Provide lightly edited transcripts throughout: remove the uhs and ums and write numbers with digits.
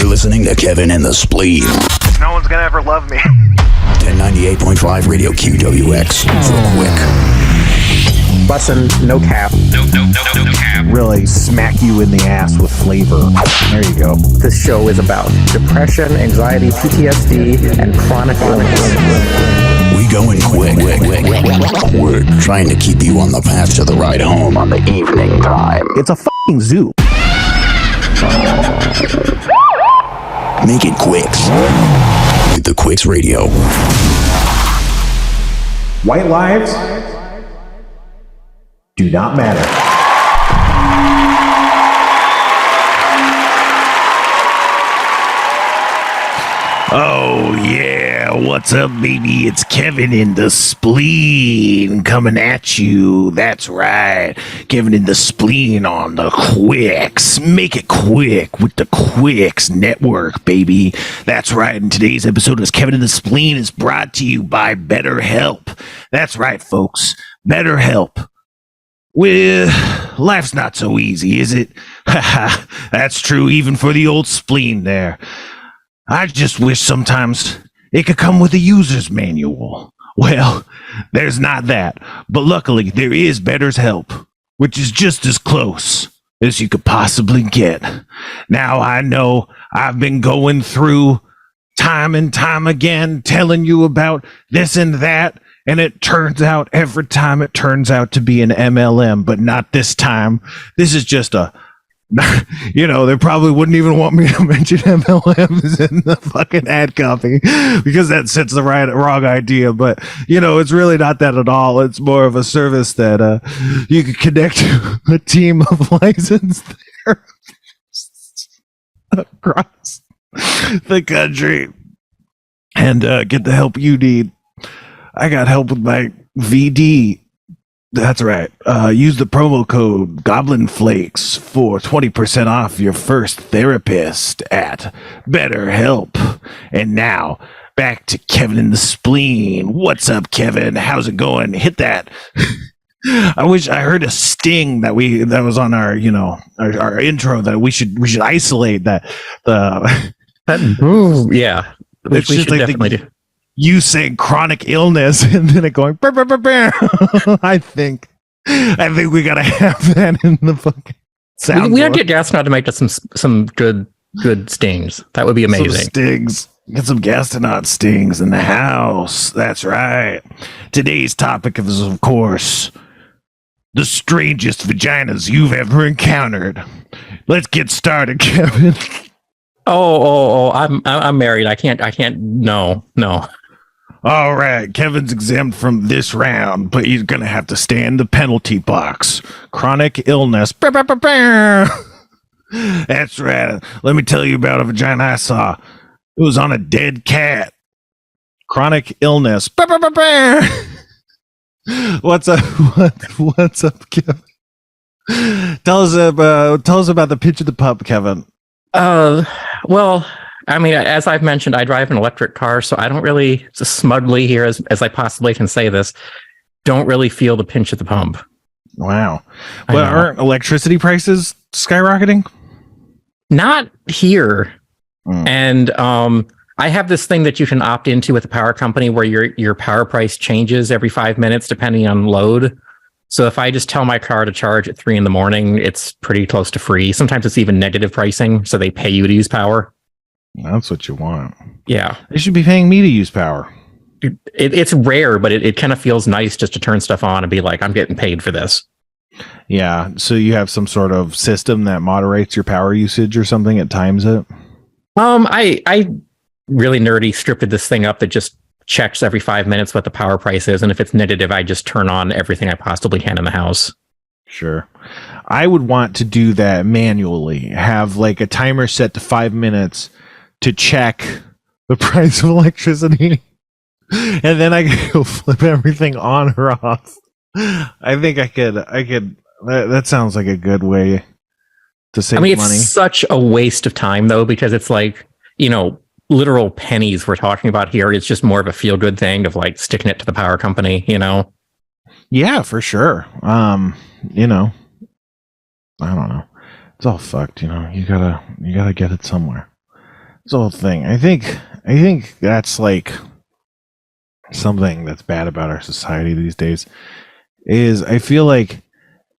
listening to Kevin and the Spleen. No one's gonna ever love me. 1098.5 Radio QWX for quick. Bussin', no cap. No cap. Really smack you in the ass with flavor. There you go. This show is about depression, anxiety, PTSD, and chronic illness. We going quick. We're trying to keep you on the path to the ride home on the evening time. It's a fucking zoo. Make it Quicks with the Quicks Radio. White lives do not matter. Oh yeah, what's up, baby? It's Kevin in the Spleen coming at you. That's right, Kevin in the Spleen on the Quicks. Make it quick with the Quicks Network, baby. That's right, and today's episode of Kevin in the Spleen is brought to you by BetterHelp. That's right, folks, BetterHelp. Well, life's not so easy, is it? Haha, that's true even for the old spleen there. I just wish sometimes it could come with a user's manual. Well, there's not that, but luckily there is BetterHelp, which is just as close as you could possibly get. Now, I know I've been going through time and time again telling you about this and that, and it turns out every time it turns out to be an MLM, but not this time. This is just a... You know, they probably wouldn't even want me to mention MLMs in the fucking ad copy because that sets the wrong idea. But, you know, it's really not that at all. It's more of a service that you can connect to a team of licensed therapists across the country and get the help you need. I got help with my VD. That's right. Use the promo code Goblin Flakes for 20% off your first therapist at BetterHelp. And now back to Kevin in the Spleen. What's up, Kevin? How's it going? Hit that. I wish I heard a sting that was on our, you know, our intro that we should isolate that. Yeah, which we should like definitely do. You saying chronic illness and then it going burr, burr, burr, burr. I think we gotta have that in the fucking sound. We gotta get Gaston to make us some good stings. That would be amazing. Some stings. Get some Gastonot stings in the house. That's right. Today's topic is, of course, the strangest vaginas you've ever encountered. Let's get started, Kevin. Oh! I'm married. I can't. No. All right, Kevin's exempt from this round, but he's going to have to stay in the penalty box. Chronic illness. That's right. Let me tell you about a vagina I saw. It was on a dead cat. Chronic illness. What's up? What's up, Kevin? Tell us about the pitch of the pup, Kevin. Well, I mean, as I've mentioned, I drive an electric car, so I don't really, smugly here as I possibly can say this, don't really feel the pinch of the pump. Wow. But aren't electricity prices skyrocketing? Not here. And I have this thing that you can opt into with the power company where your power price changes every 5 minutes depending on load. So if I just tell my car to charge at 3 a.m, it's pretty close to free. Sometimes it's even negative pricing, so they pay you to use power. That's what you want. Yeah. They should be paying me to use power. It's rare, but it kind of feels nice just to turn stuff on and be like, I'm getting paid for this. Yeah. So you have some sort of system that moderates your power usage or something? It times it? I really nerdy scripted this thing up that just checks every 5 minutes what the power price is. And if it's negative, I just turn on everything I possibly can in the house. Sure. I would want to do that manually. Have like a timer set to 5 minutes to check the price of electricity, and then I could go flip everything on or off. I think I could. That sounds like a good way to save money. It's such a waste of time though, because it's like, you know, literal pennies we're talking about here. It's just more of a feel good thing of like sticking it to the power company, you know? Yeah, for sure. You know, I don't know. It's all fucked, you know. You gotta get it somewhere. the whole thing. I think that's like something that's bad about our society these days. Is I feel like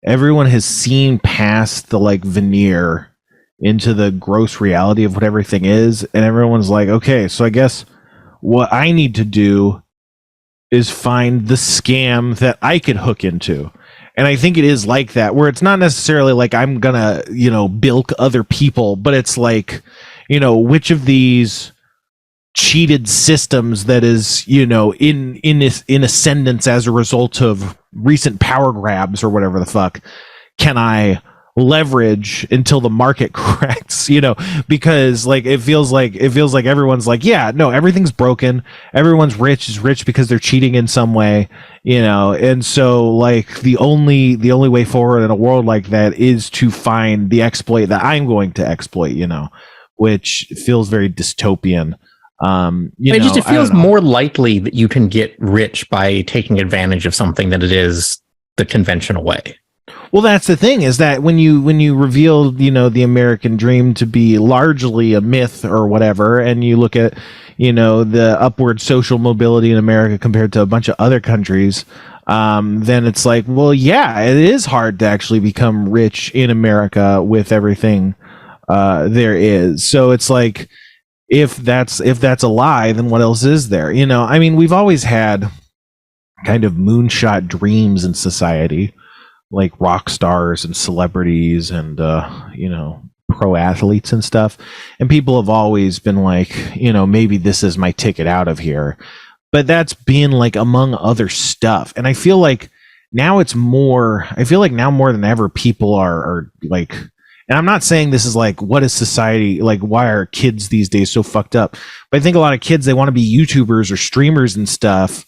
everyone has seen past the like veneer into the gross reality of what everything is, and everyone's like, okay, so I guess what I need to do is find the scam that I could hook into. And I think it is like that, where it's not necessarily like I'm gonna, bilk other people, but it's like, which of these cheated systems that is, in ascendance as a result of recent power grabs or whatever the fuck can I leverage until the market corrects, because like it feels like everyone's like, yeah, no, everything's broken, everyone's rich is rich because they're cheating in some way, and so like the only way forward in a world like that is to find the exploit that I'm going to exploit, which feels very dystopian. It feels more likely that you can get rich by taking advantage of something than it is the conventional way. Well, that's the thing, is that when you reveal, the American dream to be largely a myth or whatever, and you look at, the upward social mobility in America compared to a bunch of other countries, then it's like, well, yeah, it is hard to actually become rich in America with everything there is. So it's like, if that's a lie, then what else is there? I mean, we've always had kind of moonshot dreams in society, like rock stars and celebrities and pro athletes and stuff, and people have always been like, maybe this is my ticket out of here, but that's been like among other stuff. And I feel like now more than ever people are like, and I'm not saying this is like, what is society like, why are kids these days so fucked up, but I think a lot of kids, they want to be YouTubers or streamers and stuff,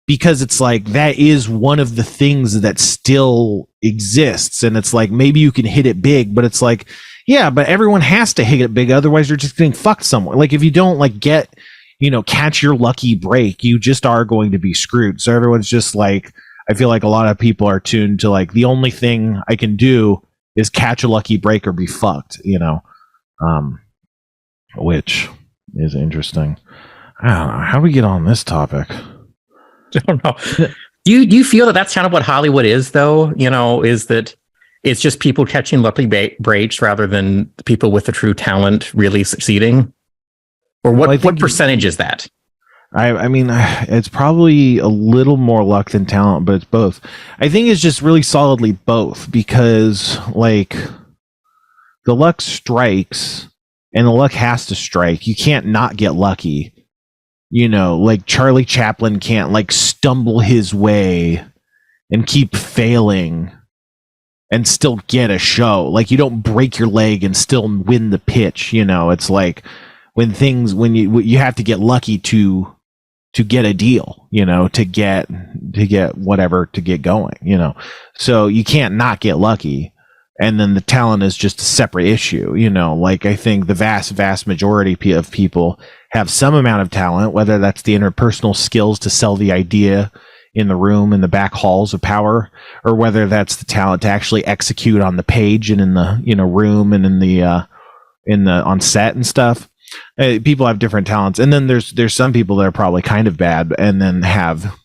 because it's like that is one of the things that still exists. And it's like, maybe you can hit it big, but it's like, yeah, but everyone has to hit it big, otherwise you're just getting fucked somewhere. Like if you don't like get, catch your lucky break, you just are going to be screwed. So everyone's just like, I feel like a lot of people are tuned to like, the only thing I can do is catch a lucky break or be fucked, which is interesting. I don't know. How do we get on this topic? I don't know. Do you feel that that's kind of what Hollywood is, though? Is that it's just people catching lucky breaks rather than people with the true talent really succeeding? Or what percentage is that? I mean, it's probably a little more luck than talent, but it's both. I think it's just really solidly both, because like the luck strikes and the luck has to strike. You can't not get lucky. Like Charlie Chaplin can't like stumble his way and keep failing and still get a show. Like you don't break your leg and still win the pitch. It's like when you have to get lucky to get a deal, to get whatever, to get going, so you can't not get lucky. And then the talent is just a separate issue, like I think the vast majority of people have some amount of talent, whether that's the interpersonal skills to sell the idea in the room, in the back halls of power, or whether that's the talent to actually execute on the page and in the, room and in the on set and stuff. People have different talents. And then there's some people that are probably kind of bad and then have,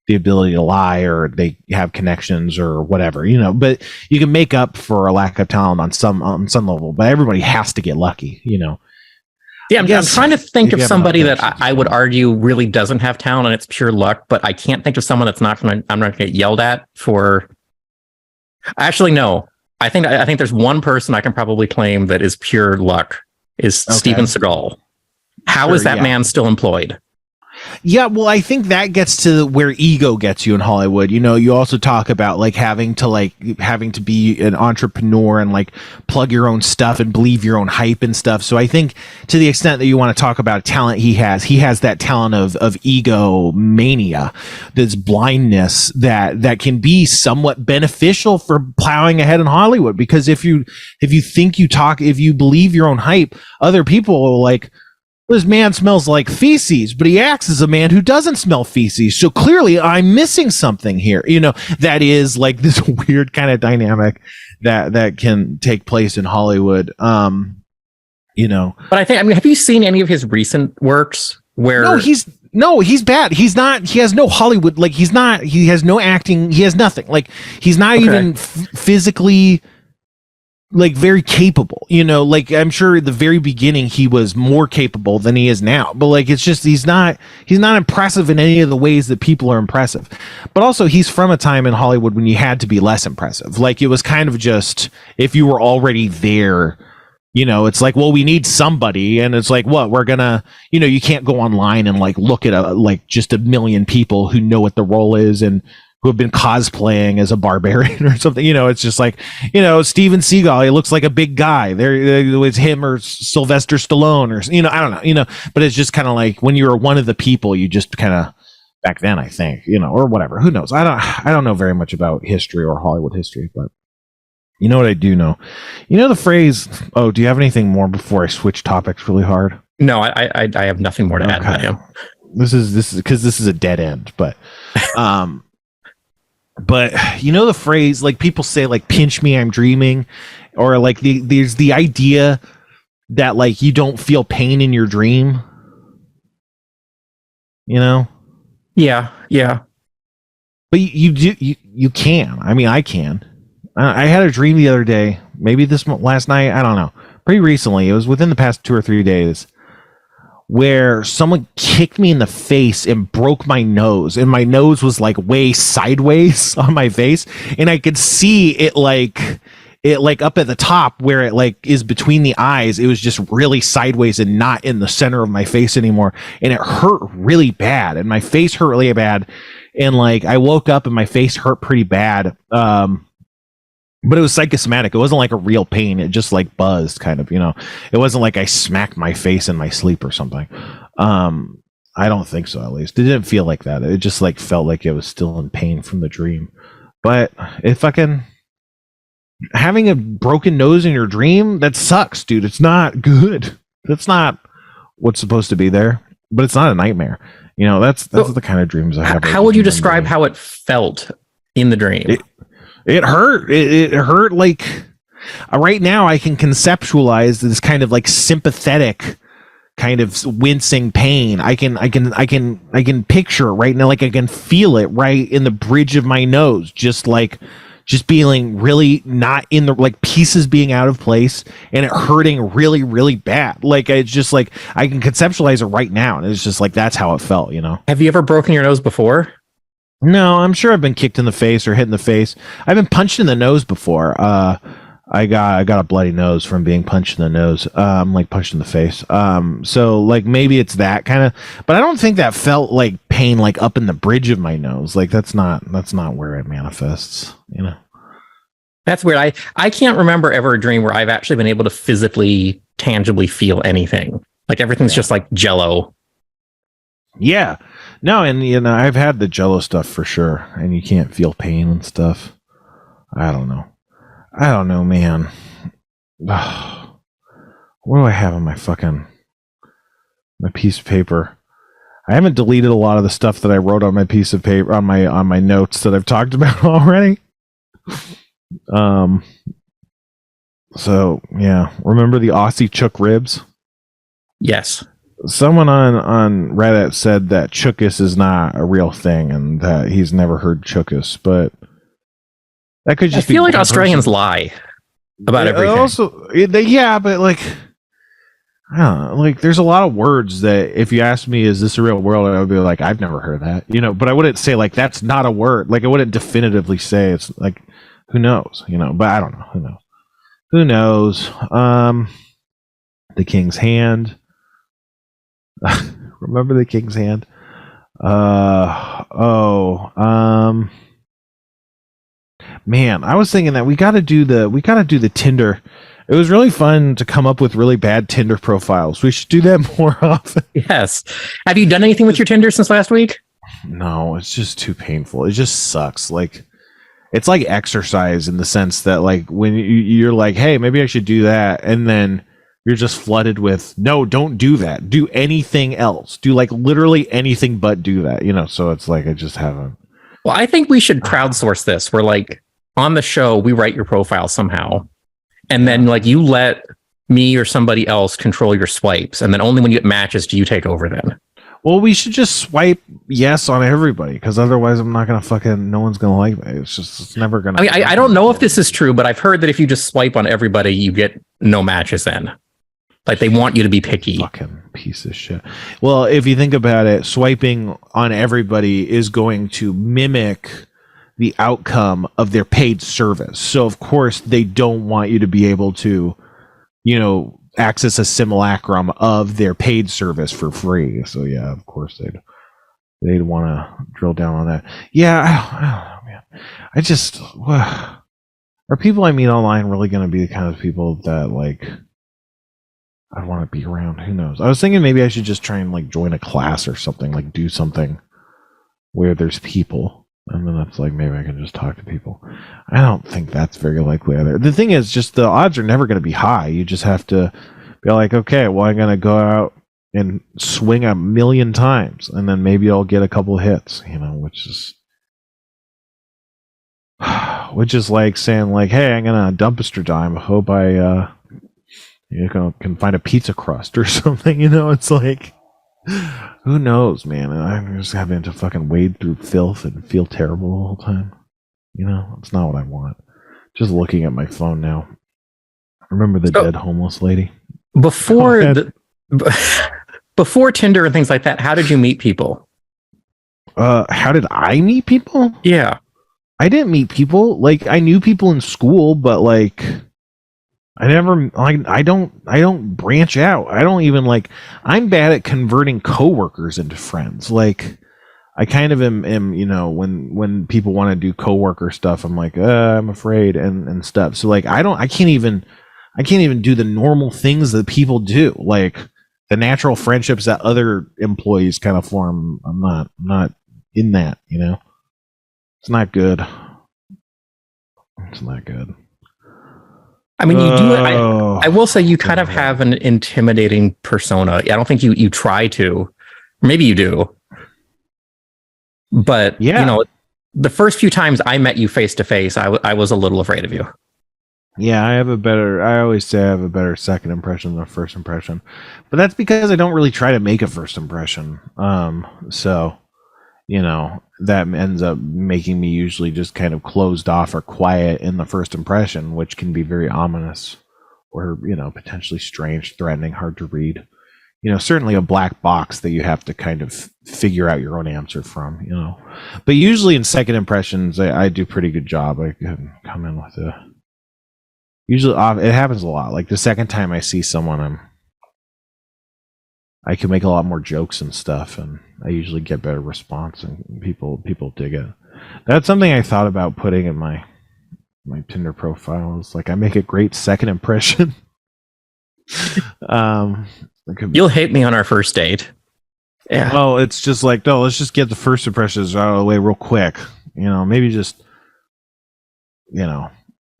the ability to lie, or they have connections or whatever, but you can make up for a lack of talent on some level, but everybody has to get lucky, Yeah, I'm trying to think of somebody that I would argue really doesn't have talent and it's pure luck, but I can't think of someone that's I'm not going to get yelled at for. Actually, no. I think there's one person I can probably claim that is pure luck, is Steven Seagal. How is that man still employed? Yeah, well, I think that gets to where ego gets you in Hollywood. You also talk about having to be an entrepreneur and like plug your own stuff and believe your own hype and stuff. So I think to the extent that you want to talk about talent, he has that talent of ego mania, this blindness that can be somewhat beneficial for plowing ahead in Hollywood. Because if you believe your own hype, other people will like, this man smells like feces, but he acts as a man who doesn't smell feces. So clearly I'm missing something here. That is like this weird kind of dynamic that can take place in Hollywood. You know, But I mean, have you seen any of his recent works where? No, he's bad. He's not. He has no Hollywood. Like he's not. He has no acting. He has nothing. Like he's not even physically like very capable. You know, like I'm sure at the very beginning he was more capable than he is now. But like it's just he's not impressive in any of the ways that people are impressive. But also he's from a time in Hollywood when you had to be less impressive. Like it was kind of just if you were already there. You know, it's like, well, we need somebody, and it's like, what we're gonna, you know, you can't go online and like look at like just a million people who know what the role is and who have been cosplaying as a barbarian or something. You know, it's just like, you know, Steven Seagal, he looks like a big guy. There it was him or Sylvester Stallone or you know, I don't know, you know, but it's just kind of like when you were one of the people, you just kind of back then, I think, you know, or whatever. Who knows? I don't know very much about history or Hollywood history, but. You know what I do know? You know the phrase, oh, do you have anything more before I switch topics really hard? No, I have nothing more to add to him. This is because this is a dead end, but you know the phrase, like people say like pinch me, I'm dreaming, or like there's the idea that like you don't feel pain in your dream. You know? Yeah. But you can. I mean, I can. I had a dream the other day, maybe last night, I don't know, pretty recently, it was within the past 2 or 3 days, where someone kicked me in the face and broke my nose, and my nose was like way sideways on my face, and I could see it like up at the top where it like is between the eyes, it was just really sideways and not in the center of my face anymore, and it hurt really bad, and my face hurt really bad, and like I woke up and my face hurt pretty bad, but it was psychosomatic. It wasn't like a real pain. It just like buzzed kind of, you know, it wasn't like I smacked my face in my sleep or something. I don't think so, at least. It didn't feel like that. It just like felt like it was still in pain from the dream. But if having a broken nose in your dream, that sucks, dude. It's not good. That's not what's supposed to be there, but it's not a nightmare. You know, that's the kind of dreams I have. How would you describe how it felt in the dream? It hurt. It hurt like right now I can conceptualize this kind of like sympathetic kind of wincing pain. I can picture it right now. Like I can feel it right in the bridge of my nose. Just feeling really not in the like pieces being out of place and it hurting really, really bad. Like it's just like I can conceptualize it right now. And it's just like that's how it felt, you know. Have you ever broken your nose before? No, I'm sure I've been kicked in the face or hit in the face. I've been punched in the nose before. I got a bloody nose from being punched in the nose, like punched in the face. So like maybe it's that kind of, but I don't think that felt like pain like up in the bridge of my nose. Like that's not where it manifests, you know. That's weird. I can't remember ever a dream where I've actually been able to physically, tangibly feel anything. Like everything's just like jello. Yeah. No, and you know, I've had the jello stuff for sure, and you can't feel pain and stuff. I don't know, man. What do I have on my piece of paper? I haven't deleted a lot of the stuff that I wrote on my piece of paper on my notes that I've talked about already. So yeah, remember the Aussie chook ribs? Yes. Someone on Reddit said that chookus is not a real thing and that he's never heard chookus, but that could just be. I feel like Australians lie about everything. Also, yeah, but like, I don't know, like there's a lot of words that if you ask me, is this a real world? I would be like, I've never heard of that, you know, but I wouldn't say like that's not a word. Like I wouldn't definitively say it's like, who knows, you know, but I don't know. Who knows? The King's Hand. Remember the King's Hand? Man, I was thinking that we gotta do the Tinder. It was really fun to come up with really bad Tinder profiles. We should do that more often. Yes. Have you done anything with your Tinder since last week? No, it's just too painful. It just sucks. Like it's like exercise in the sense that like when you're like, hey, maybe I should do that, and then you're just flooded with, no, don't do that. Do anything else. Do like literally anything but do that, you know? So it's like, I just haven't. Well, I think we should crowdsource this. We're like on the show, we write your profile somehow. And then like you let me or somebody else control your swipes, and then only when you get matches do you take over then. Well, we should just swipe yes on everybody, because otherwise I'm not gonna no one's gonna like me. It's never gonna. I mean, I don't know if this is true, but I've heard that if you just swipe on everybody, you get no matches then. Like, they want you to be picky. Fucking piece of shit. Well, if you think about it, swiping on everybody is going to mimic the outcome of their paid service. So, of course, they don't want you to be able to, access a simulacrum of their paid service for free. So, yeah, of course, they'd want to drill down on that. Yeah, I don't know, man. Are people I meet online really going to be the kind of people that, like, I want to be around? Who knows? I was thinking maybe I should just try and, like, join a class or something, like do something where there's people, and then that's like maybe I can just talk to people. I don't think that's very likely either. The thing is, just the odds are never going to be high. You just have to be like, okay, well, I'm going to go out and swing 1,000,000 times, and then maybe I'll get a couple hits, which is like saying, like, hey, I'm gonna dumpster dive. Hope I can find a pizza crust or something. It's like, who knows, man? And I'm just having to fucking wade through filth and feel terrible the whole time. It's not what I want. Just looking at my phone now. Remember the dead homeless lady? Before before Tinder and things like that, how did you meet people? How did I meet people? Yeah. I didn't meet people. Like, I knew people in school, but like I don't branch out. I don't even I'm bad at converting coworkers into friends. Like, I kind of am when people want to do coworker stuff, I'm like, I'm afraid and stuff. So like, I can't even do the normal things that people do. Like the natural friendships that other employees kind of form. I'm not in that, It's not good. It's not good. I mean, you do. I will say you kind of have an intimidating persona. I don't think you try to. Maybe you do. But, yeah. The first few times I met you face to face, I was a little afraid of you. Yeah, I always say I have a better second impression than a first impression. But that's because I don't really try to make a first impression. So, that ends up making me usually just kind of closed off or quiet in the first impression, which can be very ominous or, potentially strange, threatening, hard to read. Certainly a black box that you have to kind of figure out your own answer from, But usually in second impressions, I do a pretty good job. I can come in with usually it happens a lot. Like the second time I see someone, I can make a lot more jokes and stuff, and I usually get better response, and people dig it. That's something I thought about putting in my Tinder profile. Is like, I make a great second impression. You'll hate me on our first date. Yeah. Well, it's just like, no, let's just get the first impressions out of the way real quick. Maybe just,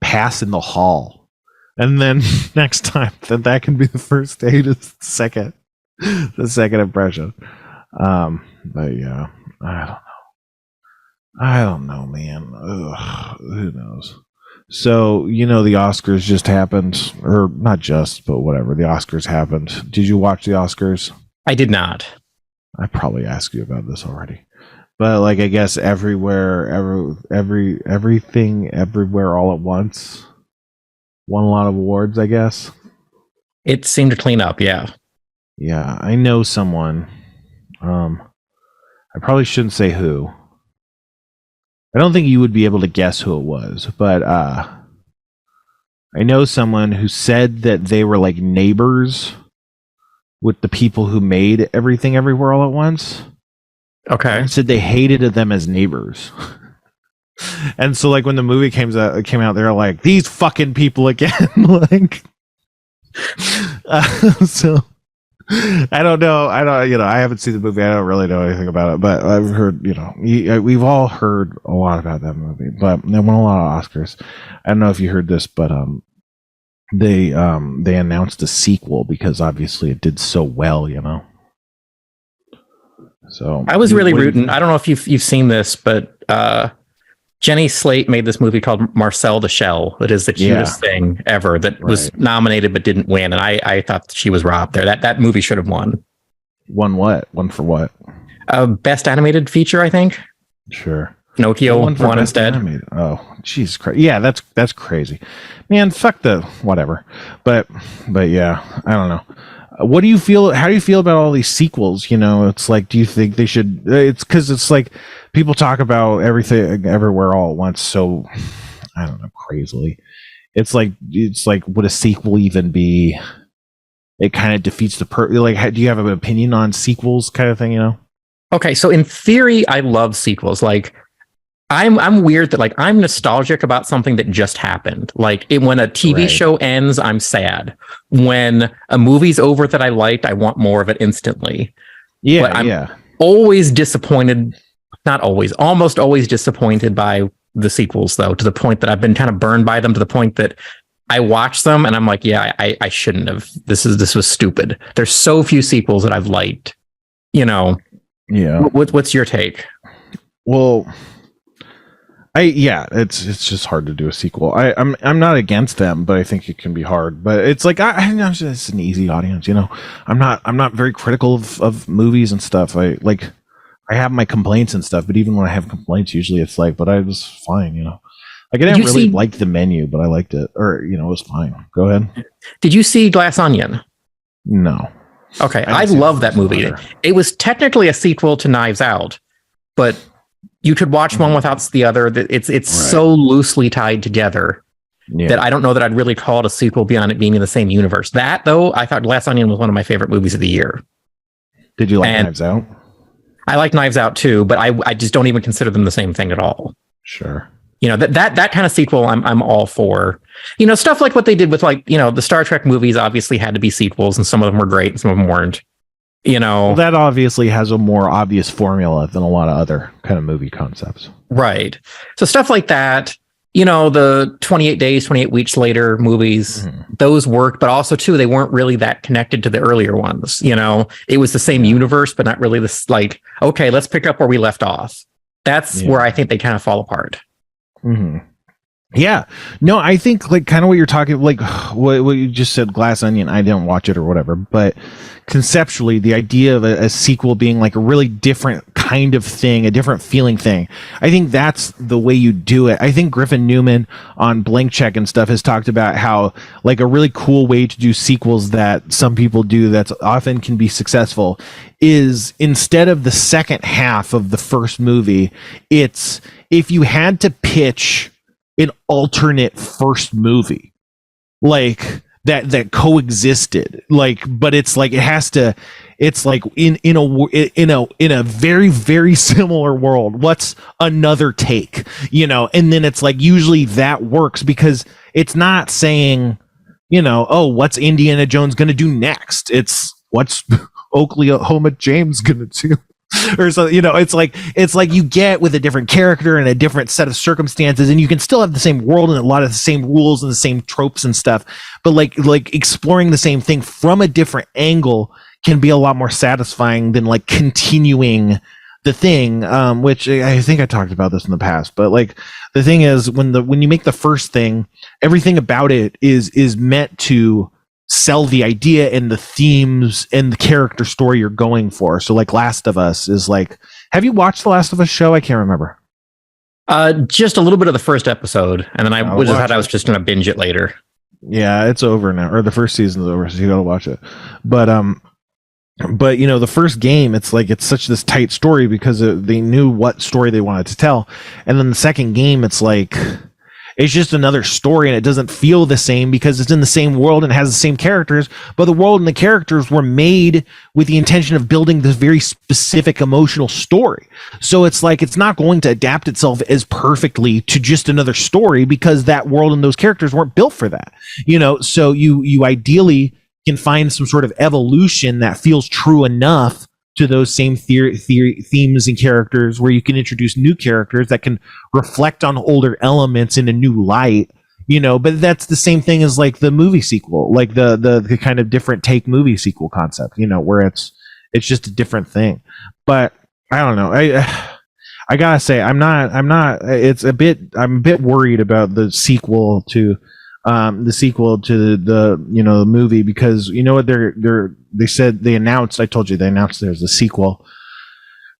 pass in the hall, and then next time that can be the first date is the second impression. But yeah, I don't know, man. Ugh, who knows? So, the Oscars just happened, or not just, but whatever. The Oscars happened. Did you watch the Oscars? I did not. I probably asked you about this already. But I guess everywhere, everything, everywhere, all at once, won a lot of awards, I guess. It seemed to clean up, yeah. Yeah, I know someone. I probably shouldn't say who. I don't think you would be able to guess who it was, but I know someone who said that they were like neighbors with the people who made Everything Everywhere All at Once. Okay. Said they hated them as neighbors. And so when the movie came out, they're like, these fucking people again. So I don't know. I haven't seen the movie. I don't really know anything about it, but I've heard, we've all heard a lot about that movie, but they won a lot of Oscars. I don't know if you heard this, but they announced a sequel because obviously it did so well, So I was really rooting. I don't know if you've seen this, but Jenny Slate made this movie called Marcel the Shell. It is the cutest thing ever that was nominated but didn't win. And I thought she was robbed there. That movie should have won. Won what? Won for what? Best animated feature, I think. Sure. Pinocchio won instead. Animated. Oh, Jesus Christ. Yeah, that's crazy. Man, fuck the whatever. But yeah, I don't know. What do you feel? How do you feel about all these sequels? You know, it's like, do you think they should? It's because it's like people talk about everything everywhere all at once. So I don't know, crazily. It's like would a sequel even be? It kind of defeats the like. Do you have an opinion on sequels, kind of thing? You know? Okay, so in theory, I love sequels. Like, I'm weird that like I'm nostalgic about something that just happened. Like when a TV show ends, I'm sad. When a movie's over that I liked, I want more of it instantly. Yeah, but I'm always disappointed. Not always, almost always disappointed by the sequels, though, to the point that I've been kind of burned by them, to the point that I watch them and I'm like, yeah, I shouldn't have. This was stupid. There's so few sequels that I've liked. You know. Yeah. What's your take? Well, it's just hard to do a sequel. I'm not against them, but I think it can be hard. But it's like I'm just an easy audience, you know. I'm not very critical of movies and stuff. I have my complaints and stuff, but even when I have complaints, usually it's like, but I was fine, you know. Like I didn't really like the menu, but I liked it, or you know, it was fine. Go ahead. Did you see Glass Onion? No. Okay, I love that movie. It was technically a sequel to Knives Out, but you could watch one without the other. It's so loosely tied together that I don't know that I'd really call it a sequel beyond it being in the same universe. That, though, I thought Glass Onion was one of my favorite movies of the year. Did you like Knives Out? I like Knives Out, too, but I just don't even consider them the same thing at all. Sure. You know, that kind of sequel I'm all for. You know, stuff like what they did with, like, you know, the Star Trek movies obviously had to be sequels, and some of them were great and some of them weren't. You know, that obviously has a more obvious formula than a lot of other kind of movie concepts. Right. So stuff like that, you know, the 28 days, 28 weeks later movies, those worked, but also too, they weren't really that connected to the earlier ones. You know, it was the same universe, but not really this, like, okay, let's pick up where we left off. That's where I think they kind of fall apart. Mm-hmm. Yeah, no, I think like kind of what you're talking, like what you just said, Glass Onion. I didn't watch it or whatever, but conceptually, the idea of a sequel being like a really different kind of thing, a different feeling thing, I think that's the way you do it. I think Griffin Newman on Blank Check and stuff has talked about how like a really cool way to do sequels that some people do that's often can be successful is instead of the second half of the first movie, it's if you had to pitch an alternate first movie like that coexisted, like, but it's like it has to, it's like in a very, very similar world, what's another take, you know? And then it's like usually that works because it's not saying, you know, oh, what's Indiana Jones gonna do next? It's what's Oklahoma James gonna do. Or so, you know, it's like you get with a different character and a different set of circumstances, and you can still have the same world and a lot of the same rules and the same tropes and stuff, but like exploring the same thing from a different angle can be a lot more satisfying than like continuing the thing, which I think I talked about this in the past, but like the thing is when you make the first thing, everything about it is meant to sell the idea and the themes and the character story you're going for. So like Last of Us is like, have you watched the Last of Us show? I can't remember. Just a little bit of the first episode, and then I was just going to binge it later. Yeah, it's over now, or the first season's over, so you got to watch it. But you know, the first game, it's like it's such this tight story because they knew what story they wanted to tell, and then the second game, it's like it's just another story, and it doesn't feel the same because it's in the same world and has the same characters, but the world and the characters were made with the intention of building this very specific emotional story. So it's like it's not going to adapt itself as perfectly to just another story because that world and those characters weren't built for that. You know, so you ideally can find some sort of evolution that feels true enough to those same themes and characters where you can introduce new characters that can reflect on older elements in a new light, you know. But that's the same thing as like the movie sequel, like the kind of different take movie sequel concept, you know, where it's just a different thing. But I don't know, I gotta say, I'm not. I'm a bit worried about the sequel to the movie, because you know what they announced. I told you they announced there's a sequel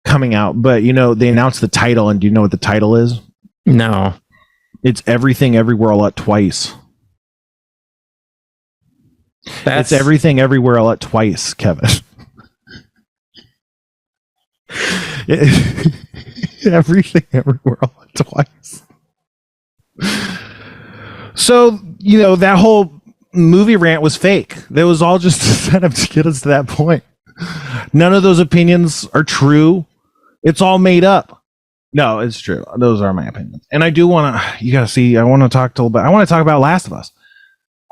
coming out, but they announced the title, and do you know what the title is? No. It's Everything Everywhere All at Twice. It's Everything Everywhere All at Twice, Kevin. Everything Everywhere All at Twice. So, that whole movie rant was fake. That was all just a setup to get us to that point. None of those opinions are true. It's all made up. No, it's true. Those are my opinions. And I do want to, you gotta see, I want to talk about Last of Us.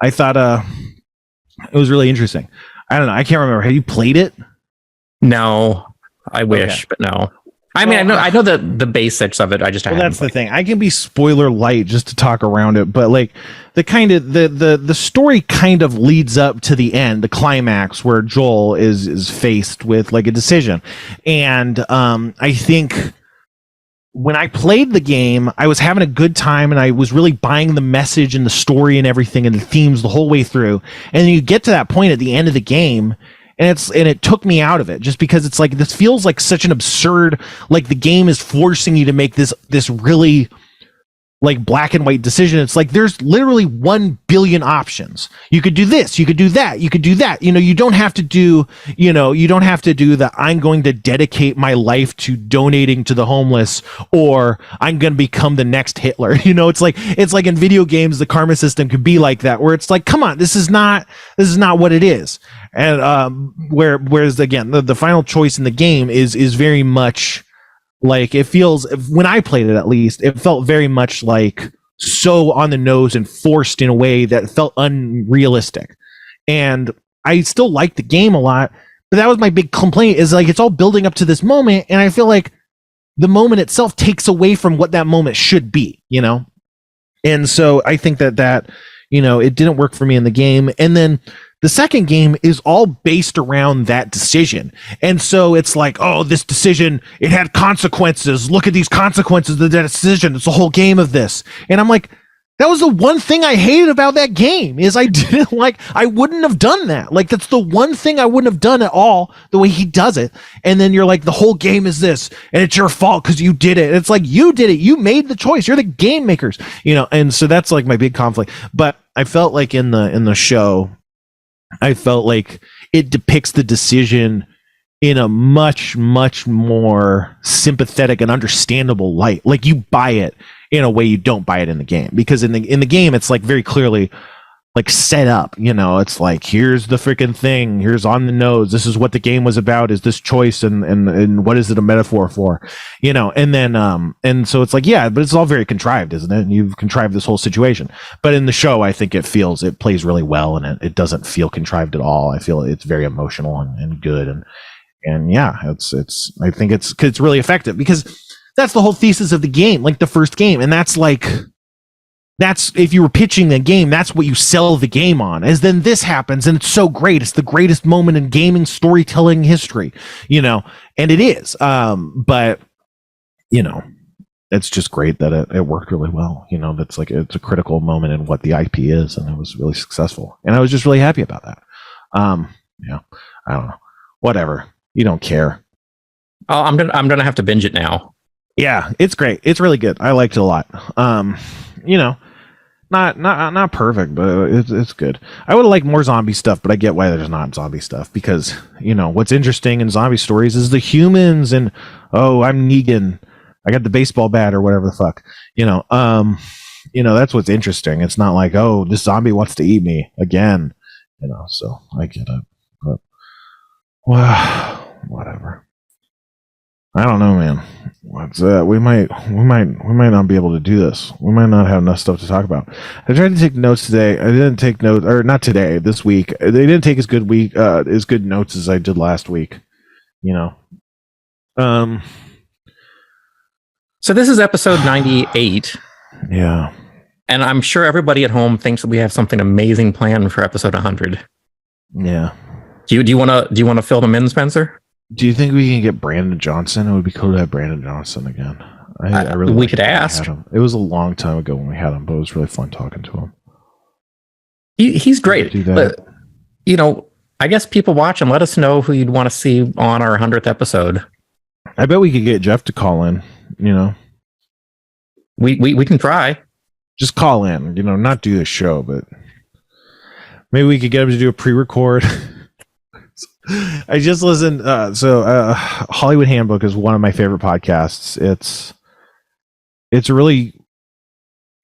I thought it was really interesting. I don't know. I can't remember. Have you played it? No, I wish, but no. I mean, I know the basics of it. I just haven't. That's the thing. I can be spoiler light just to talk around it, but like the story kind of leads up to the end, the climax, where Joel is faced with like a decision, and I think when I played the game, I was having a good time, and I was really buying the message and the story and everything and the themes the whole way through. And then you get to that point at the end of the game, and it took me out of it, just because it's like, this feels like such an absurd, like the game is forcing you to make this really like black and white decision. It's like there's literally 1 billion options. You could do this, you could do that, you could do that. You don't have to do the I'm going to dedicate my life to donating to the homeless, or I'm going to become the next Hitler. It's like in video games, the karma system could be like that, where it's like, come on, this is not what it is. And whereas again, the final choice in the game is very much like, it feels, when I played it at least, it felt very much like so on the nose and forced in a way that felt unrealistic. And I still liked the game a lot, but that was my big complaint, is like, it's all building up to this moment, and I feel like the moment itself takes away from what that moment should be, And so I think that it didn't work for me in the game. And then the second game is all based around that decision. And so it's like, oh, this decision, it had consequences. Look at these consequences of that decision. It's a whole game of this. And I'm like, that was the one thing I hated about that game, is I wouldn't have done that. Like, that's the one thing I wouldn't have done at all, the way he does it. And then you're like, the whole game is this, and it's your fault because you did it. It's like, you did it. You made the choice. You're the game makers, And so that's like my big conflict. But I felt like in the show, I felt like it depicts the decision in a much, much more sympathetic and understandable light. Like, you buy it in a way you don't buy it in the game, because in the game, it's like very clearly like set up, it's like, here's the freaking thing, here's on the nose, this is what the game was about, is this choice, and what is it a metaphor for, and then and so it's like, yeah, but it's all very contrived, isn't it? And you've contrived this whole situation. But in the show, I think it plays really well, and it doesn't feel contrived at all. I feel it's very emotional and good, and yeah, I think it's really effective, because that's the whole thesis of the game, like the first game, and that's if you were pitching the game, that's what you sell the game on. As then this happens, and it's so great. It's the greatest moment in gaming storytelling history, and it is. But it's just great that it worked really well. That's like, it's a critical moment in what the IP is, and it was really successful. And I was just really happy about that. I don't know. Whatever. You don't care. Oh, I'm gonna have to binge it now. Yeah, it's great. It's really good. I liked it a lot. Not perfect, but it's good. I would have liked more zombie stuff, but I get why there's not zombie stuff, because what's interesting in zombie stories is the humans, and I'm Negan, I got the baseball bat, or whatever the fuck. That's what's interesting. It's not like, oh, this zombie wants to eat me again. So I get it. But whatever. I don't know, man. What's that? We might not be able to do this. We might not have enough stuff to talk about. I tried to take notes today. I didn't take notes, or not today, this week. They didn't take as good notes as I did last week. So this is episode 98. Yeah. And I'm sure everybody at home thinks that we have something amazing planned for episode 100. Yeah. Do you want to fill them in, Spencer? Do you think we can get Brandon Johnson? It would be cool to have Brandon Johnson again. I really we liked could when we ask. had him. It was a long time ago when we had him, but it was really fun talking to him. He's great. Do that. But, I guess people watch and let us know who you'd want to see on our 100th episode. I bet we could get Jeff to call in. We can try. Just call in. Not do the show, but maybe we could get him to do a pre-record. I just listened. Hollywood Handbook is one of my favorite podcasts. It's a really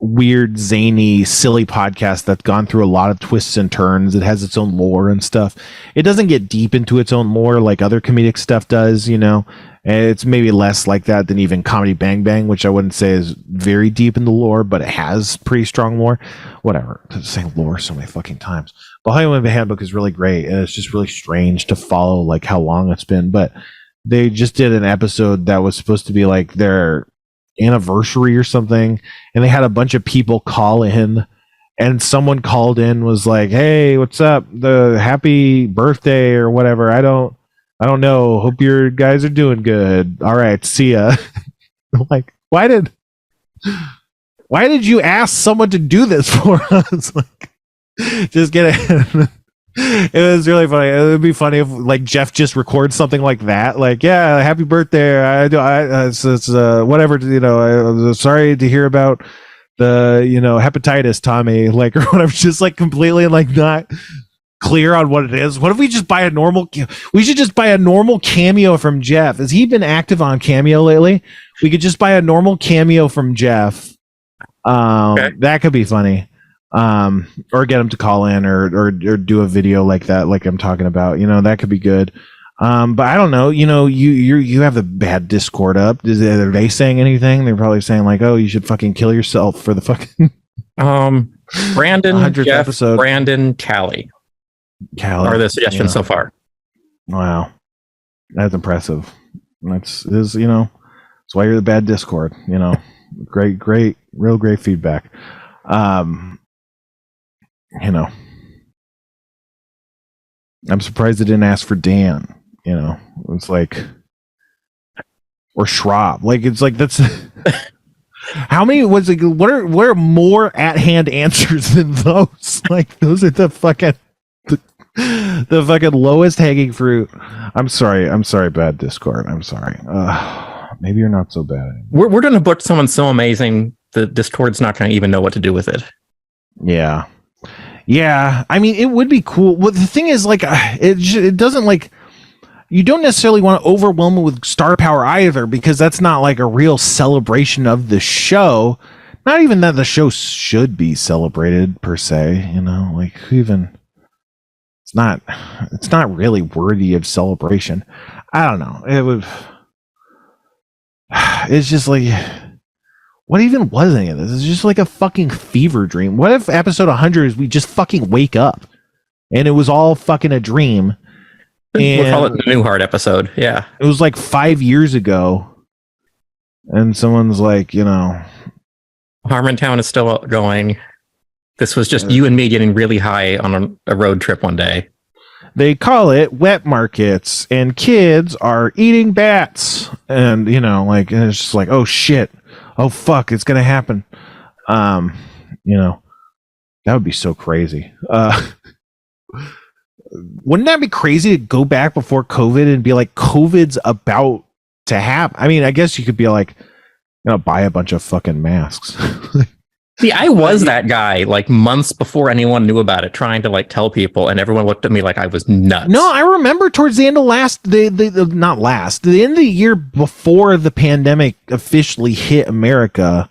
weird, zany, silly podcast that's gone through a lot of twists and turns. It has its own lore and stuff. It doesn't get deep into its own lore like other comedic stuff does, And it's maybe less like that than even Comedy Bang Bang, which I wouldn't say is very deep in the lore, but it has pretty strong lore. Whatever. I'm saying lore so many fucking times. But Hollywood Handbook is really great, and it's just really strange to follow like how long it's been. But they just did an episode that was supposed to be like their anniversary or something, and they had a bunch of people call in, and someone called in, was like, "Hey, what's up? The happy birthday or whatever. I don't know. Hope your guys are doing good. All right, see ya." I'm like, why did you ask someone to do this for us? Like, just get it. It was really funny. It would be funny if like Jeff just records something like that, like, "Yeah, happy birthday. It's whatever. I'm sorry to hear about the hepatitis, Tommy." Like, or whatever. Just like completely like not clear on what it is. What if we just buy a normal? We should just buy a normal cameo from Jeff. Has he been active on Cameo lately? We could just buy a normal cameo from Jeff. Okay. That could be funny. Or get him to call in or do a video like that, like I'm talking about. That could be good. But I don't know. You have the bad Discord up. Are they saying anything? They're probably saying like, "Oh, you should fucking kill yourself for the fucking." Brandon, 100th Jeff, episode. Brandon, Callie are the suggestions so far. Wow, that's impressive. That's why you're the bad Discord. Great, real great feedback. I'm surprised they didn't ask for Dan. It's like, or Schraub. Like, it's like, that's how many was it? What are more at hand answers than those? Like, those are the fucking lowest hanging fruit. I'm sorry, bad Discord. I'm sorry. Maybe you're not so bad. We're gonna book someone so amazing the Discord's not gonna even know what to do with it. Yeah. I mean, it would be cool. Well, the thing is, like, it doesn't, like, you don't necessarily want to overwhelm it with star power either, because that's not like a real celebration of the show. Not even that the show should be celebrated per se. Like, who even? It's not really worthy of celebration. I don't know. It's just like, what even was any of this? It's just like a fucking fever dream. What if episode 100 is we just fucking wake up and it was all fucking a dream? We'll call it the Newhart episode. Yeah. It was like 5 years ago. And someone's like, Harmontown is still going. This was just you and me getting really high on a road trip one day. They call it wet markets and kids are eating bats. And, and it's just like, oh shit. Oh fuck, it's gonna happen. That would be so crazy. Wouldn't that be crazy to go back before COVID and be like, COVID's about to happen? I mean, I guess you could be like, buy a bunch of fucking masks. See, I was that guy like months before anyone knew about it, trying to like tell people, and everyone looked at me like I was nuts. No, I remember towards the end of the end of the year before the pandemic officially hit America,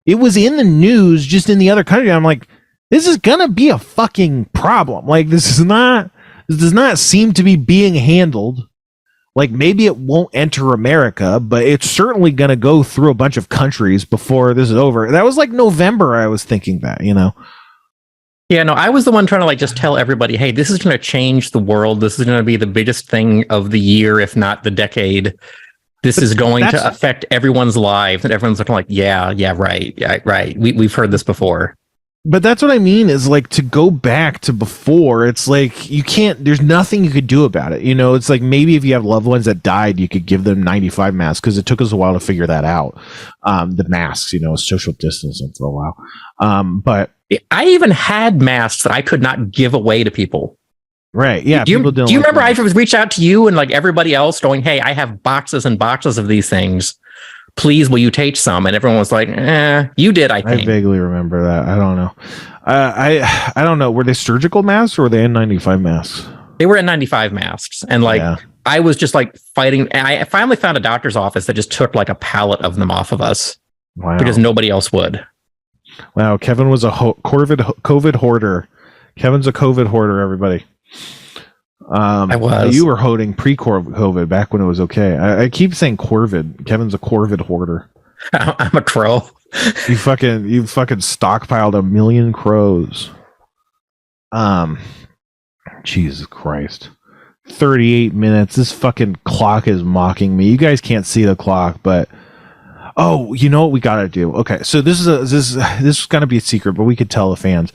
it was in the news, just in the other country. I'm like, this is gonna be a fucking problem. Like, this does not seem to be being handled. Like, maybe it won't enter America, but it's certainly going to go through a bunch of countries before this is over. That was like November. I was thinking that, Yeah, no, I was the one trying to like just tell everybody, hey, this is going to change the world. This is going to be the biggest thing of the year, if not the decade. This is going to affect everyone's lives. And everyone's looking like, yeah, right. We've heard this before. But that's what I mean is like to go back to before. It's like you can't. There's nothing you could do about it. You know, it's like maybe if you have loved ones that died, you could give them 95 masks because it took us a while to figure that out. The masks, you know, social distancing for a while. But I even had masks that I could not give away to people. Right. Yeah. Do you remember I was reached out to you and like everybody else going, "Hey, I have boxes and boxes of these things. Please, will you take some?" And everyone was like, you did, I think. I vaguely remember that. I don't know. I don't know. Were they surgical masks or were they N95 masks? They were N95 masks. And like, I was just like fighting. And I finally found a doctor's office that just took like a pallet of them off of us. Wow. Because nobody else would. Wow. Kevin was a COVID hoarder. Kevin's a COVID hoarder, everybody. I was. You were hoarding pre-COVID back when it was okay. I keep saying Corvid. Kevin's a Corvid hoarder. I'm a crow. You fucking stockpiled 1 million crows. Jesus Christ. 38 minutes. This fucking clock is mocking me. You guys can't see the clock, but you know what we gotta do? Okay, so this is gonna be a secret, but we could tell the fans.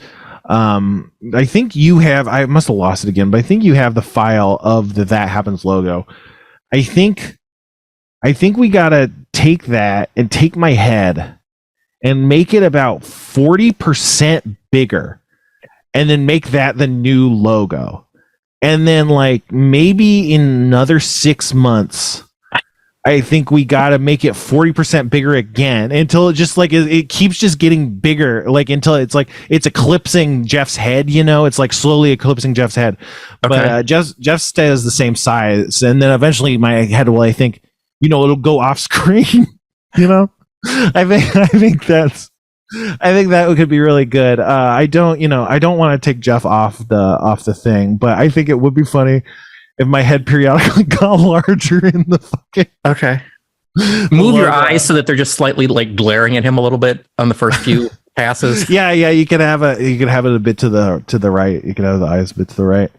I think you have, I must have lost it again, but I think you have the file of the That Happens logo. I think we gotta take that and take my head and make it about 40% bigger and then make that the new logo. And then like maybe in another 6 months, I think we got to make it 40% bigger again until it just like it keeps just getting bigger, like until it's like it's eclipsing Jeff's head, you know, it's like slowly eclipsing Jeff's head. Okay. But Jeff stays the same size, and then eventually my head will, I think, you know, it'll go off screen. You know, I think that could be really good. I don't want to take Jeff off the thing, but I think it would be funny if my head periodically got larger in the fucking... Okay. Move your eyes so that they're just slightly like glaring at him a little bit on the first few passes. Yeah, you could have it a bit to the right. You could have the eyes a bit to the right.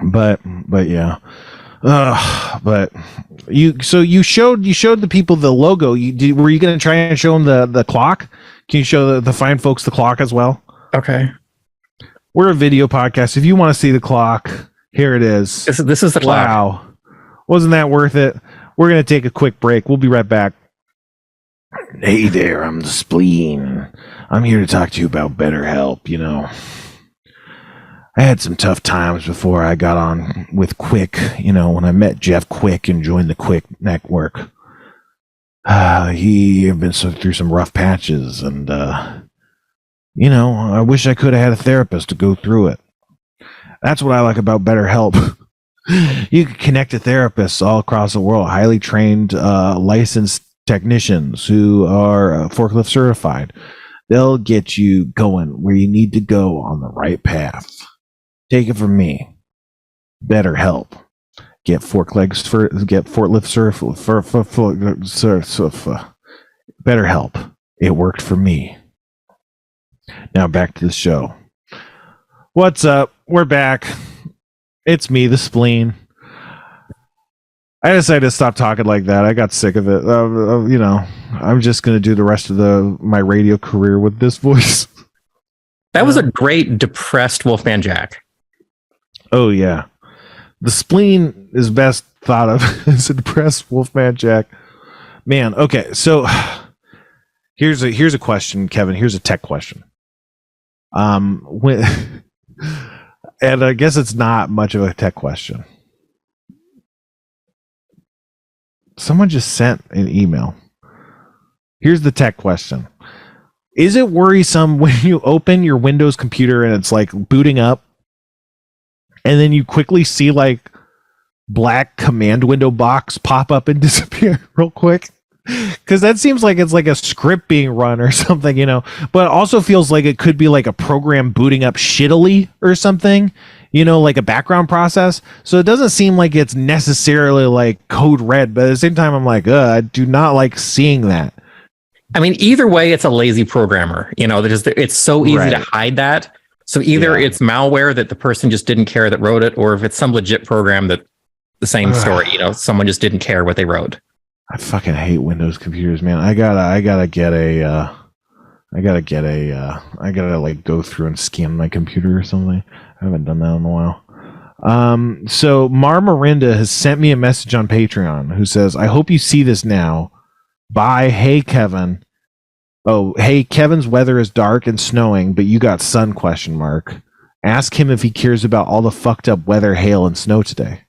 But yeah. But you showed the people the logo. Were you going to try and show them the clock? Can you show the fine folks the clock as well? Okay. We're a video podcast. If you want to see the clock, here it is. This is the clock. Wow. Wasn't that worth it? We're going to take a quick break. We'll be right back. Hey there, I'm the Spleen. I'm here to talk to you about BetterHelp, you know. I had some tough times before I got on with Quick, you know, when I met Jeff Quick and joined the Quick network. He had been through some rough patches, and, you know, I wish I could have had a therapist to go through it. That's what I like about BetterHelp. You can connect to therapists all across the world, highly trained, licensed technicians who are forklift certified. They'll get you going where you need to go on the right path. Take it from me. BetterHelp. Get forklift BetterHelp. It worked for me. Now back to the show. What's up? We're back. It's me, the Spleen. I decided to stop talking like that. I got sick of it. You know, I'm just going to do the rest of my radio career with this voice. That was a great depressed Wolfman Jack. Oh, yeah. The Spleen is best thought of as a depressed Wolfman Jack. Man, okay. So here's a question, Kevin. Here's a tech question. And I guess it's not much of a tech question. Someone just sent an email. Here's the tech question. Is it worrisome when you open your Windows computer and it's like booting up and then you quickly see like black command window box pop up and disappear real quick? Because that seems like it's like a script being run or something, you know, but it also feels like it could be like a program booting up shittily or something, you know, like a background process. So it doesn't seem like it's necessarily like code red, but at the same time, I'm like, I do not like seeing that. I mean, either way, it's a lazy programmer, you know, it's so easy to hide that. So either it's malware that the person just didn't care that wrote it, or if it's some legit program that the same story, you know, someone just didn't care what they wrote. I fucking hate Windows computers, man. I gotta get a I gotta get I gotta like go through and scan my computer or something. I haven't done that in a while. So Mar Mirinda has sent me a message on Patreon who says, I hope you see this now. Bye. Hey, Kevin. Oh, hey, Kevin's weather is dark and snowing, but you got sun, ? Ask him if he cares about all the fucked up weather, hail, and snow today.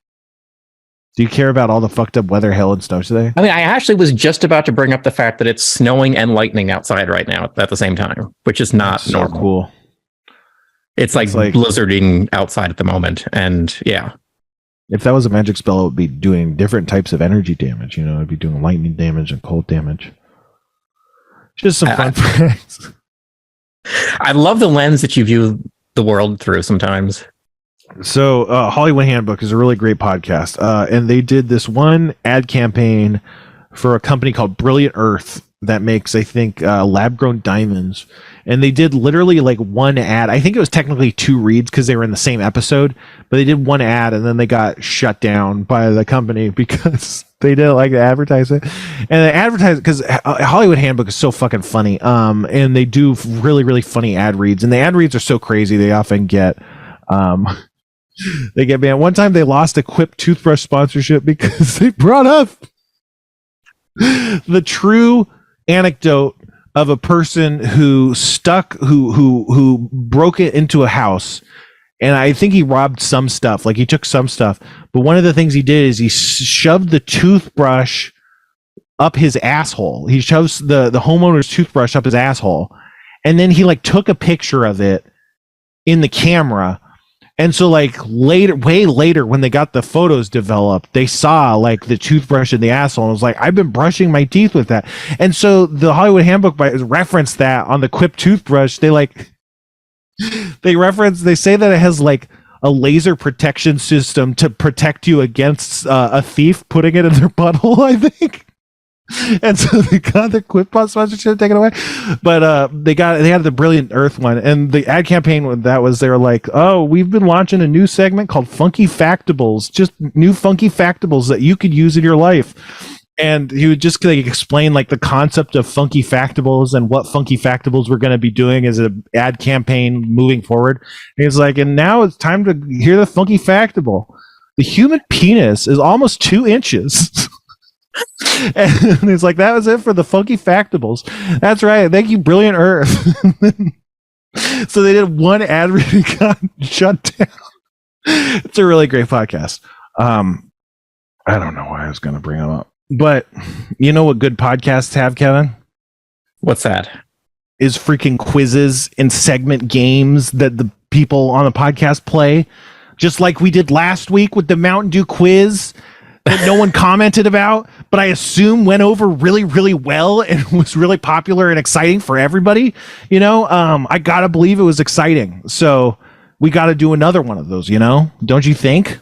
Do you care about all the fucked up weather, hail, and snow today? I mean, I actually was just about to bring up the fact that it's snowing and lightning outside right now at the same time, which is not so normal. Cool. It's like blizzarding outside at the moment, and yeah. If that was a magic spell, it would be doing different types of energy damage. You know, it'd be doing lightning damage and cold damage. Just some fun facts. I love the lens that you view the world through sometimes. So Hollywood Handbook is a really great podcast. And they did this one ad campaign for a company called Brilliant Earth that makes, I think, lab-grown diamonds. And they did literally like one ad. I think it was technically 2 reads because they were in the same episode. But they did one ad and then they got shut down by the company because they didn't like to advertise it. And they advertise because Hollywood Handbook is so fucking funny. And they do really, really funny ad reads. And the ad reads are so crazy. They often get... they get banned. One time they lost a Quip toothbrush sponsorship because they brought up the true anecdote of a person who broke it into a house, and I think he robbed some stuff, like he took some stuff, but one of the things he did is he shoved the toothbrush up his asshole. He shoves the homeowner's toothbrush up his asshole, and then he like took a picture of it in the camera. And so like way later when they got the photos developed, they saw like the toothbrush in the asshole and was like, I've been brushing my teeth with that. And so the Hollywood Handbook referenced that on the Quip toothbrush. They say that it has like a laser protection system to protect you against a thief putting it in their butthole, I think. And so they got the Quip sponsorship taken away, but they had the Brilliant Earth one, and the ad campaign that was, they were like, oh, we've been launching a new segment called Funky Factables, just new funky factables that you could use in your life. And he would just like explain like the concept of funky factables and what funky factables we're going to be doing as an ad campaign moving forward. And he's like, and now it's time to hear the funky factable. The human penis is almost 2 inches. And he's like, that was it for the funky factables. That's right. Thank you, Brilliant Earth. So they did one ad read and got shut down. It's a really great podcast. I don't know why I was going to bring them up, but you know what good podcasts have, Kevin? What's that? Is freaking quizzes and segment games that the people on the podcast play, just like we did last week with the Mountain Dew quiz that no one commented about, but I assume went over really, really well and was really popular and exciting for everybody. You know, I gotta believe it was exciting. So we got to do another one of those, you know, don't you think?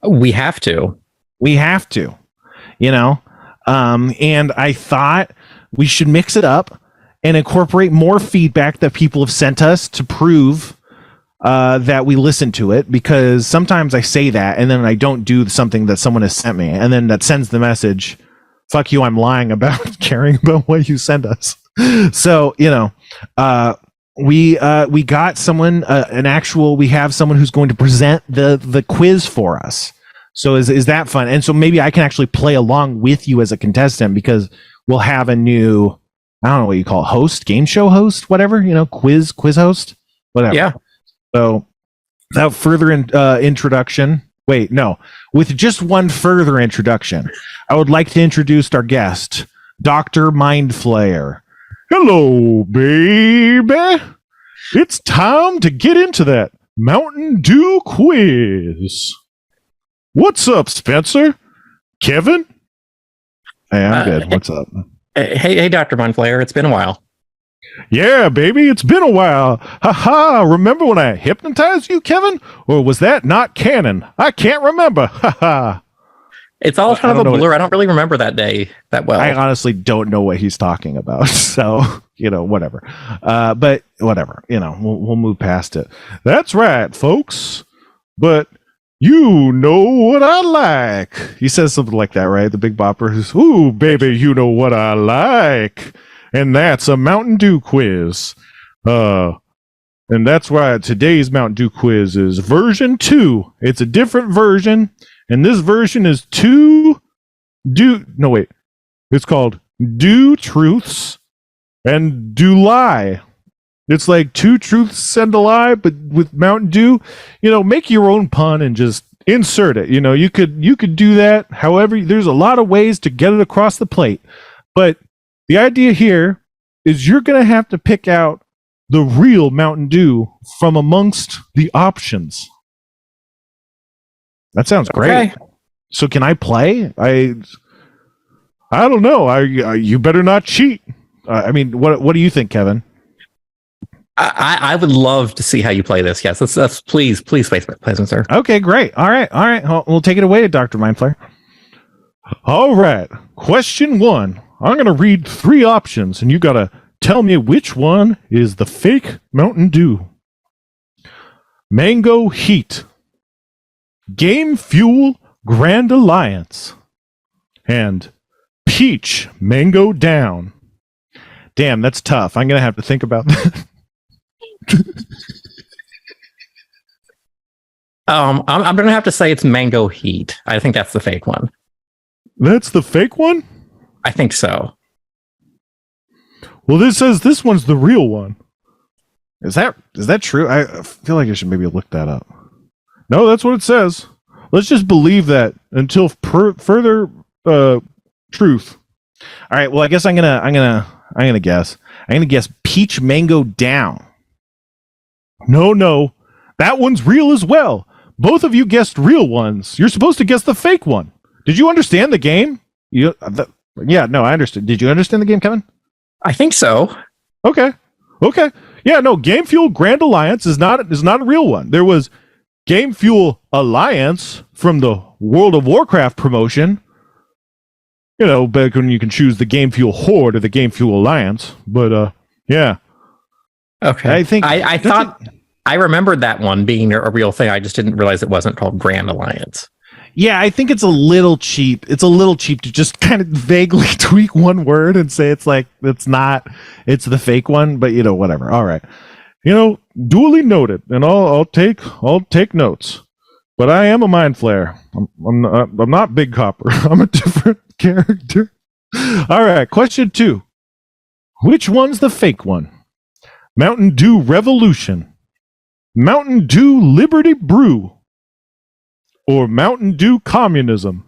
We have to, you know, and I thought we should mix it up and incorporate more feedback that people have sent us to prove that we listen to it, because sometimes I say that and then I don't do something that someone has sent me, and then that sends the message, fuck you, I'm lying about caring about what you send us. So, you know, we got someone, we have someone who's going to present the quiz for us. So is that fun? And so maybe I can actually play along with you as a contestant, because we'll have a new, I don't know what you call it, host, game show host, whatever, you know, quiz host, whatever. Yeah. So, without further introduction, with just one further introduction, I would like to introduce our guest, Dr. Mindflayer. Hello, baby. It's time to get into that Mountain Dew quiz. What's up, Spencer? Kevin? Hey, I'm good. What's up? Hey, Dr. Mindflayer. It's been a while. Yeah, baby, it's been a while. Ha! Remember when I hypnotized you, Kevin? Or was that not canon? I can't remember. Ha! It's all kind of a blur. I don't really remember that day that well. I honestly don't know what he's talking about. So, you know, whatever. But whatever, you know, we'll move past it. That's right, folks. But you know what I like. He says something like that, right? The Big Bopper. Ooh, baby, you know what I like. and that's a Mountain Dew quiz. And that's why today's Mountain Dew quiz is version 2. It's a different version, and this version is it's called Do Truths and Do Lie. It's like 2 truths and a lie, but with Mountain Dew. Make your own pun and just insert it. You could do that. However, there's a lot of ways to get it across the plate. But the idea here is you're going to have to pick out the real Mountain Dew from amongst the options. That sounds great. Okay. So can I play? I don't know. You better not cheat. What do you think, Kevin? I would love to see how you play this. Yes, let's please, sir. Okay, great. All right. We'll take it away, Dr. Mindflayer. All right. Question 1. I'm going to read 3 options, and you got to tell me which one is the fake Mountain Dew. Mango Heat, Game Fuel Grand Alliance, and Peach Mango Down. Damn, that's tough. I'm going to have to think about that. I'm going to have to say it's Mango Heat. I think that's the fake one. That's the fake one? I think so. Well, this says this one's the real one. Is that true? I feel like I should maybe look that up. No, that's what it says. Let's just believe that until further truth. All right. Well, I guess I'm gonna guess. I'm gonna guess Peach Mango Down. No, that one's real as well. Both of you guessed real ones. You're supposed to guess the fake one. Did you understand the game? Yeah, no, I understood. Did you understand the game, Kevin? I think so. Okay. Yeah, no, Game Fuel Grand Alliance is not a real one. There was Game Fuel Alliance from the World of Warcraft promotion. Back when you can choose the Game Fuel Horde or the Game Fuel Alliance. But yeah. Okay. I think I thought I remembered that one being a real thing. I just didn't realize it wasn't called Grand Alliance. Yeah, I think it's a little cheap. It's a little cheap to just kind of vaguely tweak one word and say it's the fake one, but whatever. All right. Duly noted, and I'll take notes. But I am a mind flayer. I'm not Big Copper. I'm a different character. All right, question 2. Which one's the fake one? Mountain Dew Revolution, Mountain Dew Liberty Brew, or Mountain Dew Communism?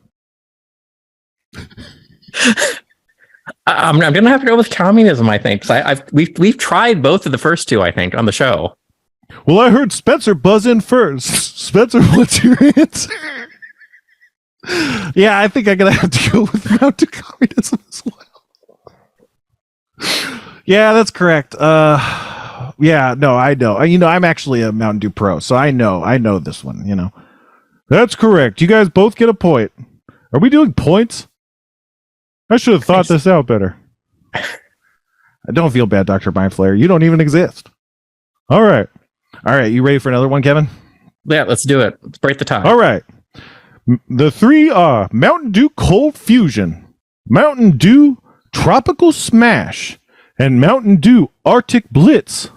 I'm gonna have to go with Communism, I think, because we've tried both of the first 2, I think, on the show. Well, I heard Spencer buzz in first. Spencer, what's your answer? Yeah, I think I'm gonna have to go with Mountain Dew Communism as well. Yeah, that's correct. Yeah, no, I know. I'm actually a Mountain Dew pro, so I know this one. That's correct. You guys both get a point. Are we doing points? I should have thought this out better. I don't feel bad, Dr. Mindflayer. You don't even exist. All right. You ready for another one, Kevin? Yeah, let's do it. Let's break the tie. All right. The 3 are Mountain Dew Cold Fusion, Mountain Dew Tropical Smash, and Mountain Dew Arctic Blitz.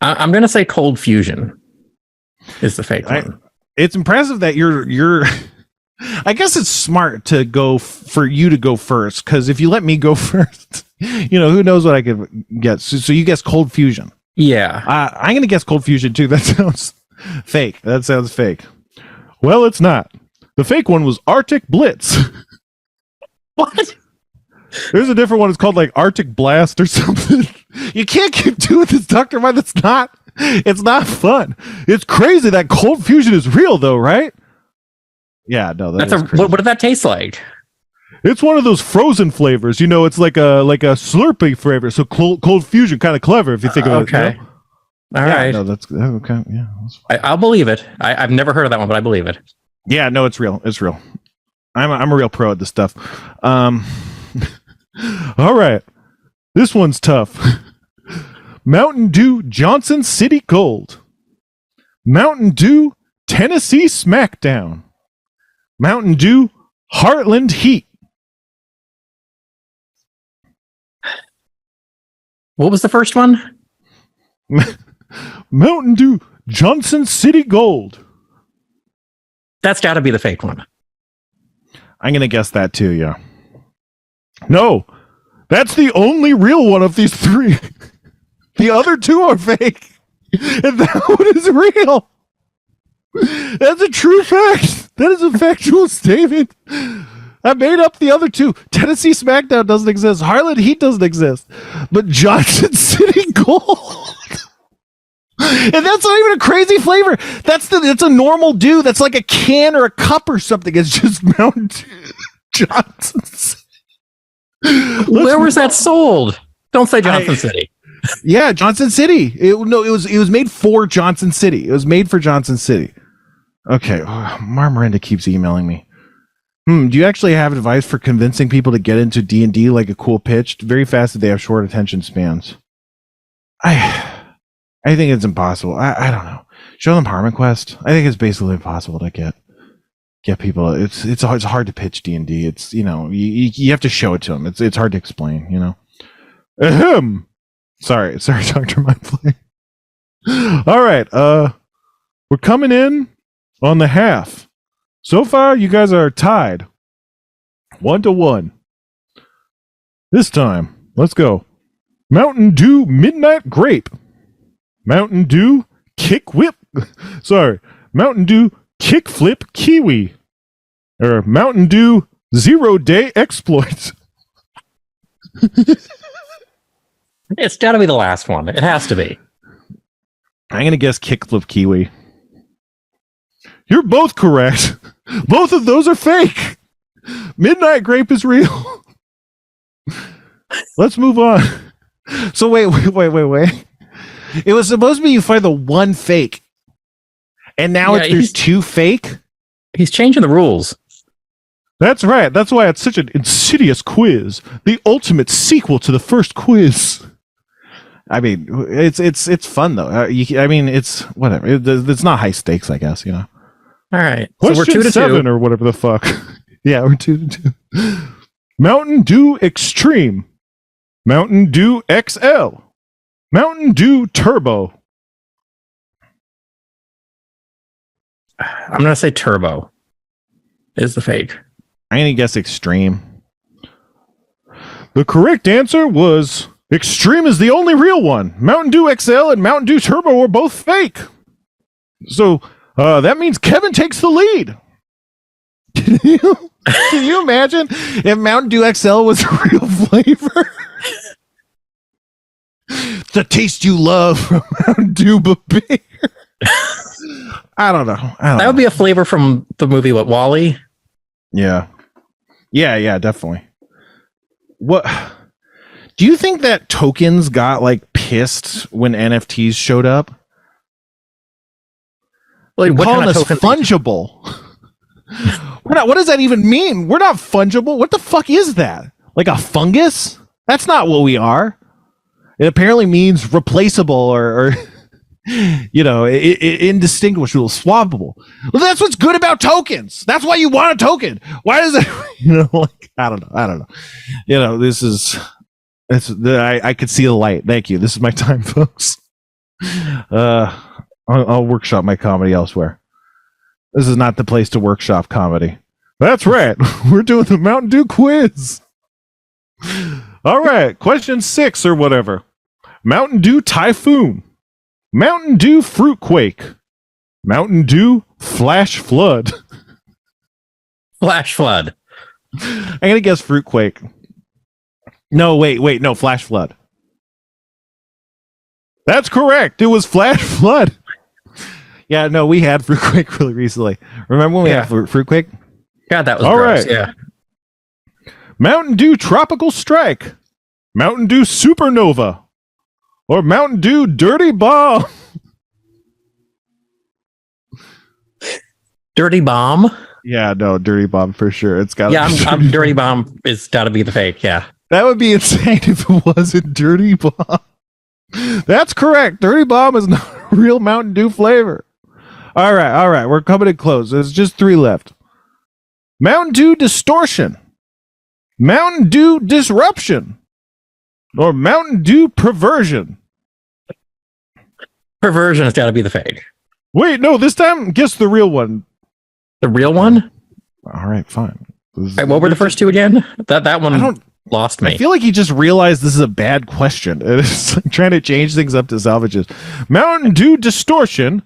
I'm going to say Cold Fusion is the fake one. It's impressive that you're I guess it's smart to go for you to go first, because if you let me go first, who knows what I could get. So you guess Cold Fusion. Yeah. I'm going to guess Cold Fusion too. That sounds fake. Well, it's not. The fake one was Arctic Blitz. What? There's a different one. It's called like Arctic Blast or something. You can't keep doing this, Dr. Mind. It's not fun. It's crazy that Cold Fusion is real though, right? Yeah, no, that's crazy. What did that taste like? It's one of those frozen flavors. It's like a Slurpee flavor. So Cold Fusion, kind of clever if you think about it. Okay. All right. No, that's okay. Yeah, I'll believe it. I've never heard of that one, but I believe it. Yeah, no, it's real. It's real. I'm a real pro at this stuff. All right. This one's tough. Mountain Dew Johnson City Gold, Mountain Dew Tennessee Smackdown, Mountain Dew Heartland Heat. What was the first one? Mountain Dew Johnson City Gold. That's got to be the fake one. I'm going to guess that too, yeah. No, that's the only real one of these three. The other two are fake. And that one is real. That's a true fact. That is a factual statement. I made up the other two. Tennessee SmackDown doesn't exist. Harlan Heat doesn't exist. But Johnson City Gold. And that's not even a crazy flavor. It's a normal Dew. That's like a can or a cup or something. It's just Mountain Dew Johnson City. Where was that sold? Don't say Johnson City. Yeah, Johnson City. It was made for Johnson City. It was made for Johnson City. Okay. Mar Miranda keeps emailing me. Do you actually have advice for convincing people to get into D&D like a cool pitch? Very fast that they have short attention spans. I think it's impossible. I don't know. Show them HarmonQuest. I think it's basically impossible to get people. It's hard to pitch D&D. It's, you have to show it to them. It's hard to explain, Ahem. Sorry, Dr. Mindflayer. All right, we're coming in on the half. So far, you guys are tied 1-1. This time, let's go. Mountain Dew Midnight Grape. Mountain Dew Kick Whip. Sorry, Mountain Dew Kick Flip Kiwi. Or Mountain Dew 0 Day Exploit. It's got to be the last one. It has to be. I'm going to guess Kickflip Kiwi. You're both correct. Both of those are fake. Midnight Grape is real. Let's move on. So wait. It was supposed to be you find the one fake. And now there's two fake? He's changing the rules. That's right. That's why it's such an insidious quiz. The ultimate sequel to the first quiz. I mean, it's fun though. It's whatever. It's not high stakes, I guess. All right. Question So we're 2-7 2-2. or whatever the fuck. Yeah, we're 2-2. Mountain Dew Extreme. Mountain Dew XL. Mountain Dew Turbo. I'm gonna say Turbo is the fake. I'm gonna guess Extreme. The correct answer was Extreme is the only real one. Mountain Dew XL and Mountain Dew Turbo were both fake. So that means Kevin takes the lead. Can you imagine if Mountain Dew XL was a real flavor? The taste you love from Mountain Dew but bigger. I don't know. That would be a flavor from the movie, what, WALL-E? Yeah, definitely. What do you think that tokens got pissed when NFTs showed up? Like, what calling kind of us fungible? What does that even mean? We're not fungible. What the fuck is that? Like a fungus? That's not what we are. It apparently means replaceable or indistinguishable, swappable. Well, that's what's good about tokens. That's why you want a token. Why does it? I don't know. This is. I could see the light. Thank you. This is my time, folks. I'll workshop my comedy elsewhere. This is not the place to workshop comedy. That's right. We're doing the Mountain Dew quiz. All right. Question 6 or whatever. Mountain Dew Typhoon. Mountain Dew Fruitquake. Mountain Dew Flash Flood. Flash Flood. I'm going to guess Fruitquake. No, wait. No, Flash Flood. That's correct. It was Flash Flood. Yeah, no, we had Fruitquake really recently. Remember when we had Fruitquake? God, that was all gross. right. Yeah. Mountain Dew Tropical Strike. Mountain Dew Supernova. Or Mountain Dew Dirty Bomb. Dirty Bomb? Yeah, no, Dirty Bomb for sure. It's got. Yeah, I'm Dirty Bomb is got to be the fake. Yeah. That would be insane if it wasn't Dirty Bomb. That's correct. Dirty Bomb is not a real Mountain Dew flavor. All right. We're coming in close. There's just 3 left. Mountain Dew Distortion. Mountain Dew Disruption. or Mountain Dew perversion? Perversion has got to be the fake. Wait, no, this time guess the real one. The real one? All right, fine. Right, what were the first two again? That one lost me. I feel like he just realized this is a bad question. It's like trying to change things up to salvages. Mountain Dew distortion,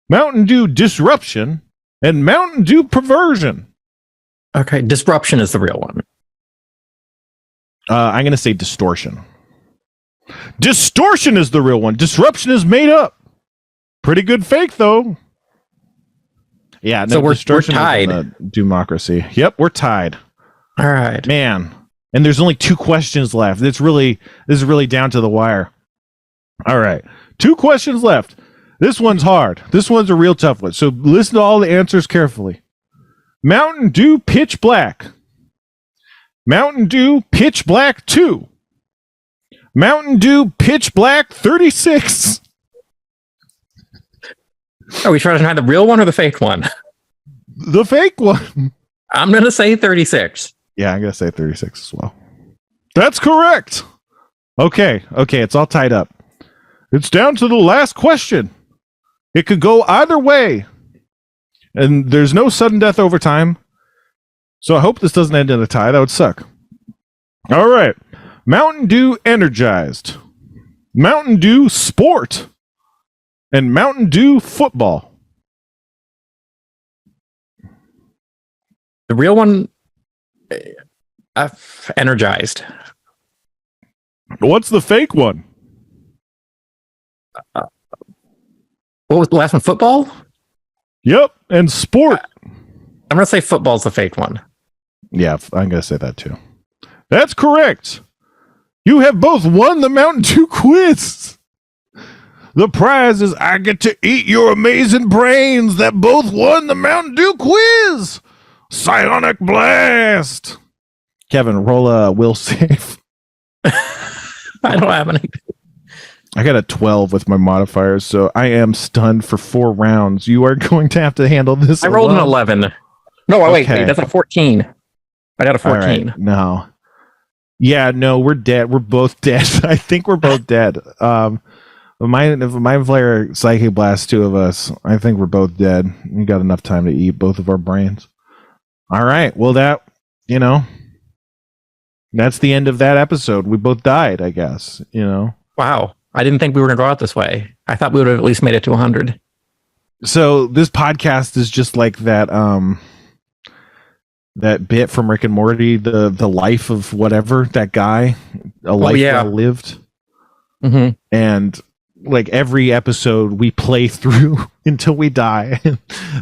Mountain Dew disruption, and Mountain Dew perversion. Okay, disruption is the real one. I'm going to say distortion. Distortion is the real one. Disruption is made up. Pretty good fake, though. Yeah, no, so we're tied. Democracy. Yep, we're tied. All right, man. And there's only 2 questions left. This is really down to the wire. All right, 2 questions left. This one's hard. This one's a real tough one. So listen to all the answers carefully. Mountain Dew Pitch Black. Mountain Dew Pitch Black 2. Mountain Dew Pitch Black 36. Are we trying to find the real one or the fake one? The fake one. I'm going to say 36. Yeah, I'm going to say 36 as well. That's correct. Okay, it's all tied up. It's down to the last question. It could go either way. And there's no sudden death overtime. So I hope this doesn't end in a tie. That would suck. All right. Mountain Dew Energized. Mountain Dew Sport. And Mountain Dew Football. The real one, Energized. What's the fake one? What was the last one? Football? Yep, and Sport. I'm going to say football's the fake one. Yeah, I'm going to say that too. That's correct. You have both won the Mountain Dew quiz. The prize is I get to eat your amazing brains that both won the Mountain Dew quiz. Psionic Blast. Kevin, roll a will save. I don't have any. I got a 12 with my modifiers, so I am stunned for 4 rounds. You are going to have to handle this. I rolled an 11. No, wait, that's a 14. I got a 14. Right, no. Yeah, no, we're dead. We're both dead. I think we're both dead. If Mindflayer Psychic Blast 2 of us, I think we're both dead. We got enough time to eat both of our brains. All right. Well, that's the end of that episode. We both died, I guess, Wow. I didn't think we were going to go out this way. I thought we would have at least made it to 100. So this podcast is just like that bit from Rick and Morty, the life of whatever, that guy, a life well lived. Mm-hmm. And like every episode we play through until we die.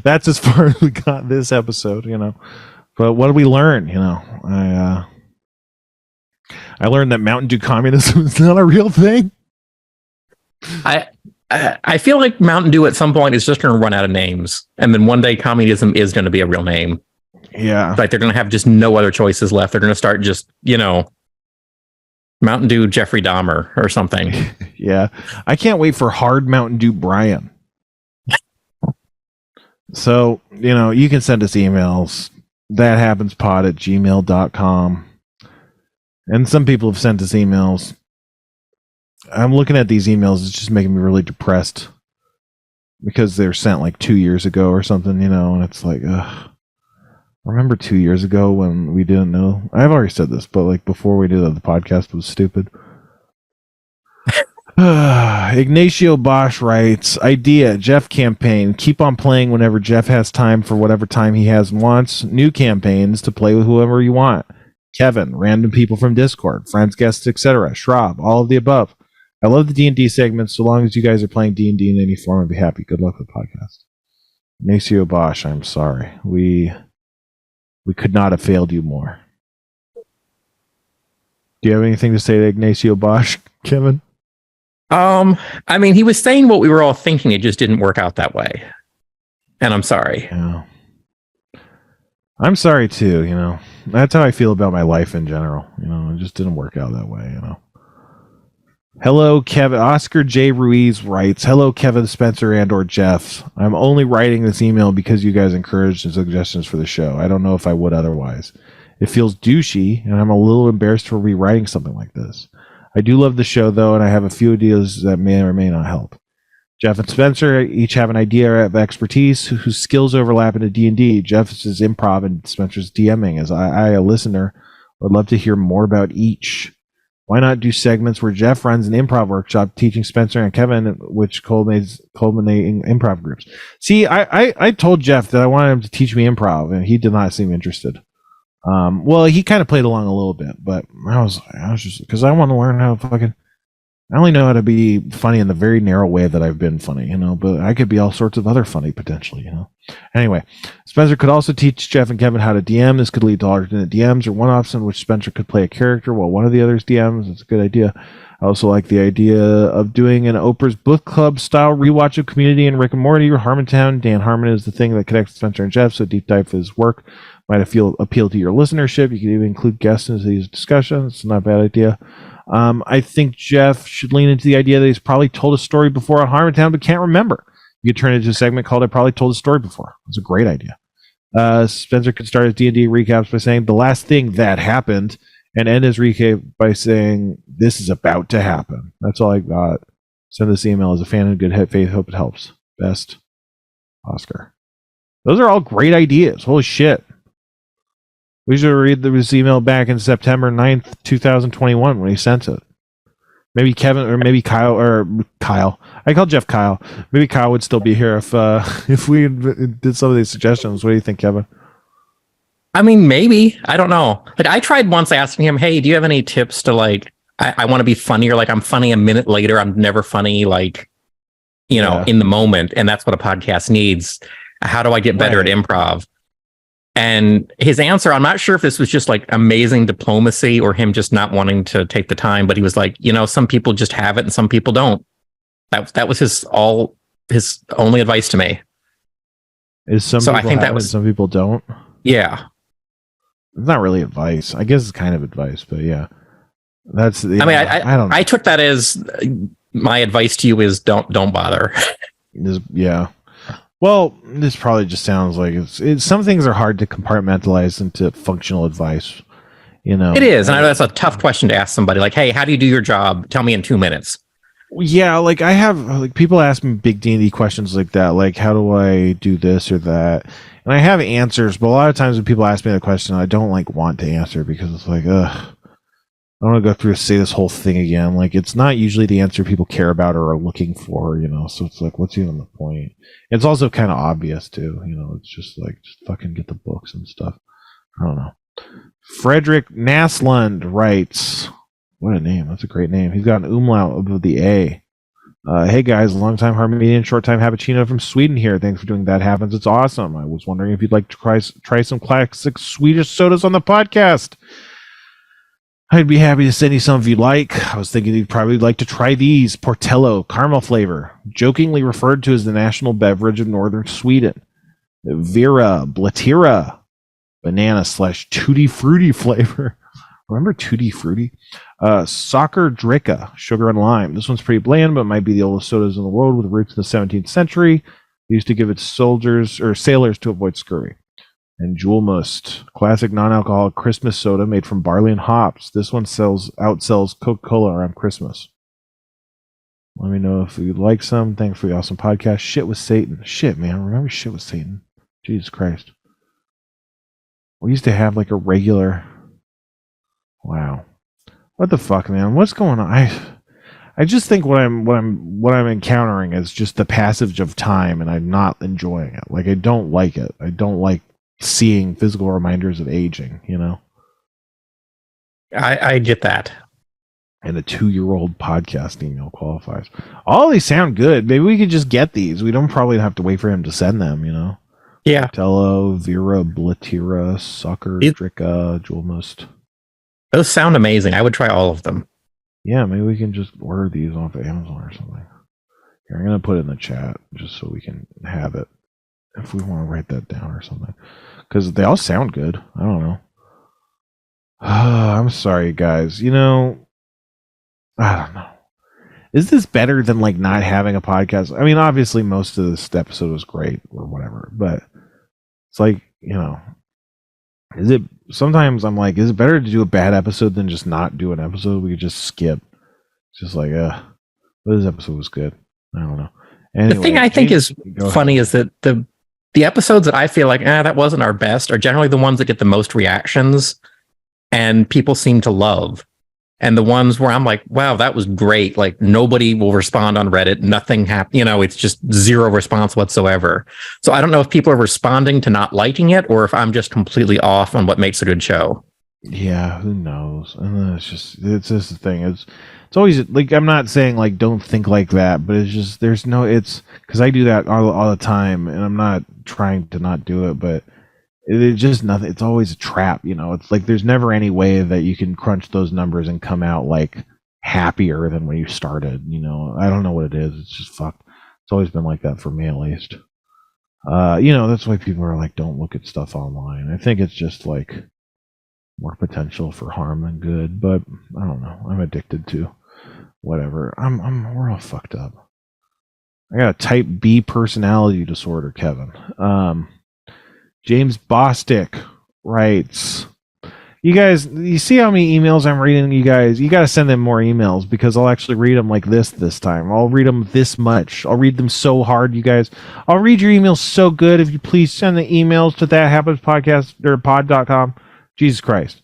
That's as far as we got this episode, But what did we learn? I learned that Mountain Dew communism is not a real thing. I feel like Mountain Dew at some point is just going to run out of names, and then one day communism is going to be a real name. Yeah, like they're going to have just no other choices left. They're going to start just Mountain Dew Jeffrey Dahmer or something. Yeah, I can't wait for Hard Mountain Dew Brian. So you can send us emails. thathappenspod@gmail.com. And some people have sent us emails. I'm looking at these emails. It's just making me really depressed because they're sent like 2 years ago or something, and it's like, remember 2 years ago when we didn't know? I've already said this, but like before we did the podcast was stupid. Ignacio Bosch writes, idea, Jeff campaign. Keep on playing whenever Jeff has time for whatever time he has and wants. New campaigns to play with whoever you want. Kevin, random people from Discord, friends, guests, etc. Schraub, all of the above. I love the D&D segments. So long as you guys are playing D&D in any form, I'd be happy. Good luck with the podcast. Ignacio Bosch, I'm sorry. We could not have failed you more. Do you have anything to say to Ignacio Bosch, Kevin? I mean, he was saying what we were all thinking. It just didn't work out that way. And I'm sorry. Yeah. I'm sorry too, That's how I feel about my life in general. It just didn't work out that way, Hello, Kevin. Oscar J. Ruiz writes, hello, Kevin, Spencer, and or Jeff. I'm only writing this email because you guys encouraged and suggestions for the show. I don't know if I would otherwise. It feels douchey, and I'm a little embarrassed for rewriting something like this. I do love the show, though, and I have a few ideas that may or may not help. Jeff and Spencer each have an idea of expertise whose skills overlap into D&D. Jeff's is improv and Spencer's DMing. As I, a listener, would love to hear more about each. Why not do segments where Jeff runs an improv workshop teaching Spencer and Kevin, which culminating improv groups? See, I told Jeff that I wanted him to teach me improv, and he did not seem interested. Well, he kind of played along a little bit, but I was just because I want to learn how to fucking. I only know how to be funny in the very narrow way that I've been funny, but I could be all sorts of other funny potentially, Anyway, Spencer could also teach Jeff and Kevin how to DM. This could lead to alternate DMs or one-offs in which Spencer could play a character while one of the others DMs. It's a good idea. I also like the idea of doing an Oprah's Book Club style rewatch of Community and Rick and Morty or Harmontown. Dan Harmon is the thing that connects Spencer and Jeff, so a deep dive for his work might appeal to your listenership. You can even include guests into these discussions. It's not a bad idea. I think Jeff should lean into the idea that he's probably told a story before on Harmontown but can't remember. You could turn it into a segment called I Probably Told a Story Before. It's a great idea. Spencer could start his D&D recaps by saying the last thing that happened and end his recap by saying this is about to happen. That's all I got. Send this email as a fan in good faith. Hope it helps. Best, Oscar. Those are all great ideas. Holy shit. We should read this email back in September 9th, 2021 when he sent it. Maybe Kevin or maybe Kyle. I call Jeff Kyle. Maybe Kyle would still be here if we did some of these suggestions. What do you think, Kevin? I mean, maybe. I don't know. Like, I tried once asking him, hey, do you have any tips to I want to be funnier. Like, I'm funny a minute later. I'm never funny, in the moment. And that's what a podcast needs. How do I get better at improv? And his answer, I'm not sure if this was just amazing diplomacy or him just not wanting to take the time, but he was like, some people just have it and some people don't. That was his only advice to me. I think that was some people don't. Yeah. It's not really advice. I guess it's kind of advice, but yeah. That's the I don't know. I took that as my advice to you is don't bother. Yeah. Well, this probably just sounds like it's some things are hard to compartmentalize into functional advice, It is, and I know that's a tough question to ask somebody. Like, hey, how do you do your job? Tell me in 2 minutes. Yeah, I have people ask me big D&D questions like that, like how do I do this or that, and I have answers, but a lot of times when people ask me the question, I don't want to answer because it's ugh. I don't want to go through and say this whole thing again. It's not usually the answer people care about or are looking for, So it's what's even the point? It's also kind of obvious too, It's just just fucking get the books and stuff. I don't know. Frederick Naslund writes, what a name. That's a great name. He's got an umlaut above the A. Hey guys, long time Armenian, short time Cappuccino from Sweden here. Thanks for doing That Happens. It's awesome. I was wondering if you'd like to try some classic Swedish sodas on the podcast. I'd be happy to send you some if you'd like. I was thinking you'd probably like to try these. Portello, caramel flavor, jokingly referred to as the national beverage of northern Sweden. Vera, Blatira, banana / Tutti Frutti flavor. Remember Tutti Frutti? Soccer Dricka, sugar and lime. This one's pretty bland, but might be the oldest sodas in the world with roots in the 17th century. They used to give it soldiers or sailors to avoid scurvy. And Jewel Must, classic non-alcoholic Christmas soda made from barley and hops. This one outsells Coca-Cola around Christmas. Let me know if you'd like some. Thanks for the awesome podcast. Shit with Satan. Shit, man. Remember Shit with Satan? Jesus Christ. We used to have a regular... Wow. What the fuck, man? What's going on? I just think what I'm encountering is just the passage of time, and I'm not enjoying it. I don't like it. I don't like seeing physical reminders of aging, I get that. And a 2-year-old podcast email qualifies. All these sound good. Maybe we could just get these. We don't probably have to wait for him to send them, Yeah. Tello, Vera, Blatira, Soccer, Dricka, Jewel Must. Those sound amazing. I would try all of them. Yeah, maybe we can just order these off of Amazon or something. Here, I'm going to put it in the chat just so we can have it. If we want to write that down or something. Because they all sound good. I don't know. I'm sorry, guys. I don't know. Is this better than not having a podcast? I mean, obviously most of this episode was great or whatever. But it's is it... Sometimes I'm is it better to do a bad episode than just not do an episode? We could just skip. Just like, but this episode was good. I don't know. Anyway, the thing I think is funny is that the episodes that I feel like, that wasn't our best are generally the ones that get the most reactions and people seem to love. And the ones where I'm like, wow, that was great. Like nobody will respond on Reddit. Nothing happened. It's just zero response whatsoever. So I don't know if people are responding to not liking it or if I'm just completely off on what makes a good show. Yeah, who knows? And it's just the thing. It's always like, I'm not saying like don't think like that, but it's just it's because I do that all the time, and I'm not trying to not do it, but it's just nothing. It's always a trap, It's like there's never any way that you can crunch those numbers and come out like happier than when you started. I don't know what it is. It's just fucked. It's always been like that for me, at least. That's why people are like, don't look at stuff online. I think it's just like more potential for harm than good, but I don't know. I'm addicted to whatever. We're all fucked up. I got a type B personality disorder, Kevin. James Bostick writes, you guys, you see how many emails I'm reading? You guys, you got to send them more emails because I'll actually read them like this time. I'll read them this much. I'll read them so hard, you guys. I'll read your emails so good. If you please send the emails to thathappenspodcast or pod.com. Jesus Christ.